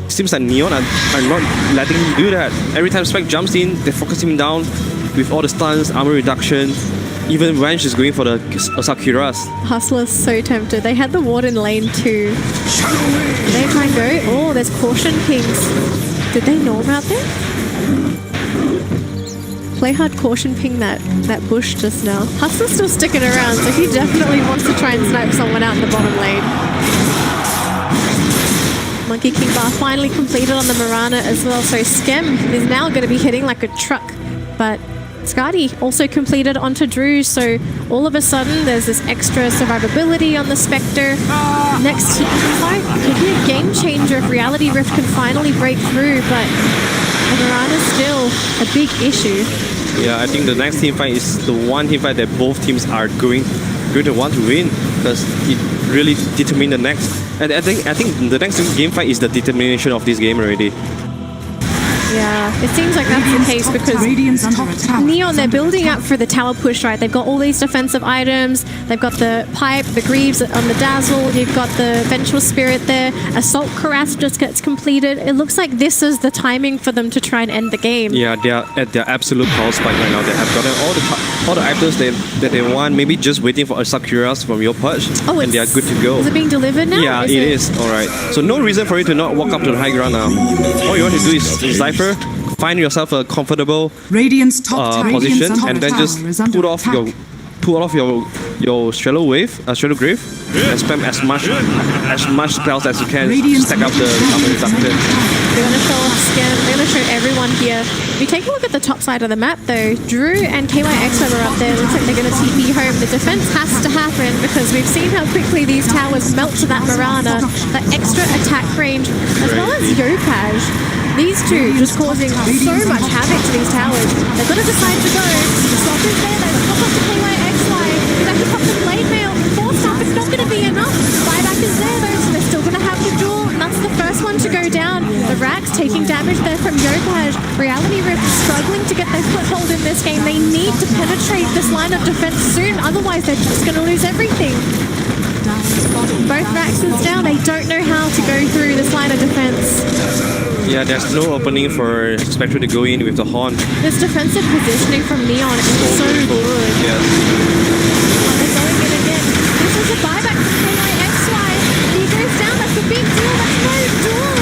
it seems like Neon are not letting him do that. Every time Spec jumps in, they focus him down with all the stuns, armor reduction. Even Wench is going for the Sakuras. Hustler's so tempted. They had the ward in lane too. They try and go. Oh, there's caution pings. Did they know about this? Play hard caution ping that bush just now. Hustler's still sticking around, so he definitely wants to try and snipe someone out in the bottom lane. Monkey King bar finally completed on the Mirana as well, so Skem is now going to be hitting like a truck. But Scardy also completed onto Drew, so all of a sudden there's this extra survivability on the Spectre. Next team fight could be a game changer if Reality Rift can finally break through, but the Mirana's still a big issue. Yeah, I think the next team fight is the one team fight that both teams are going to want to win, because it really determines the next. And I think the next game fight is the determination of this game already. Yeah, it seems like that's the case because Neon, they're building up for the tower push, right? They've got all these defensive items. They've got the pipe, the Greaves on the Dazzle. You've got the Vengeful Spirit there. Assault Cuirass just gets completed. It looks like this is the timing for them to try and end the game. Yeah, they are at their absolute power spike right now. They have gotten all the items that they want. Maybe just waiting for a Sakuras from your patch, and they are good to go. Is it being delivered now? Yeah, it is. All right. So no reason for you to not walk up to the high ground now. All you want to do is Cypher, find yourself a comfortable position, and then just pull off your Shadow Grave, and spam as much spells as you can. Stack up the armor reduction. They're going to show off Scan. They're going to show everyone here. If you take a look at the top side of the map, though, Drew and KYXM are up there. Looks like they're going to TP home. The defense has to happen because we've seen how quickly these towers melt to that Mirana, that extra attack range, as well as Yopaj. These two just causing so much havoc to these towers. They're going to decide to go. The swap is there. They pop up to KYXY. He's actually popped the blade mail. Force up. It's not going to be enough. Buyback is there, though, so they're still going to have the duel. And that's the first one to go down. The Rax taking damage there from Yopaj. Reality Rift struggling to get their foothold in this game. They need to penetrate this line of defense soon. Otherwise, they're just going to lose everything. Both Raxes down. They don't know how to go through this line of defense. Yeah, there's no opening for Spectre to go in with the horn. This defensive positioning from Neon is so good. Yes. They're going in again. This is a buyback from KYXY. He goes down. That's a big deal. That's no duel.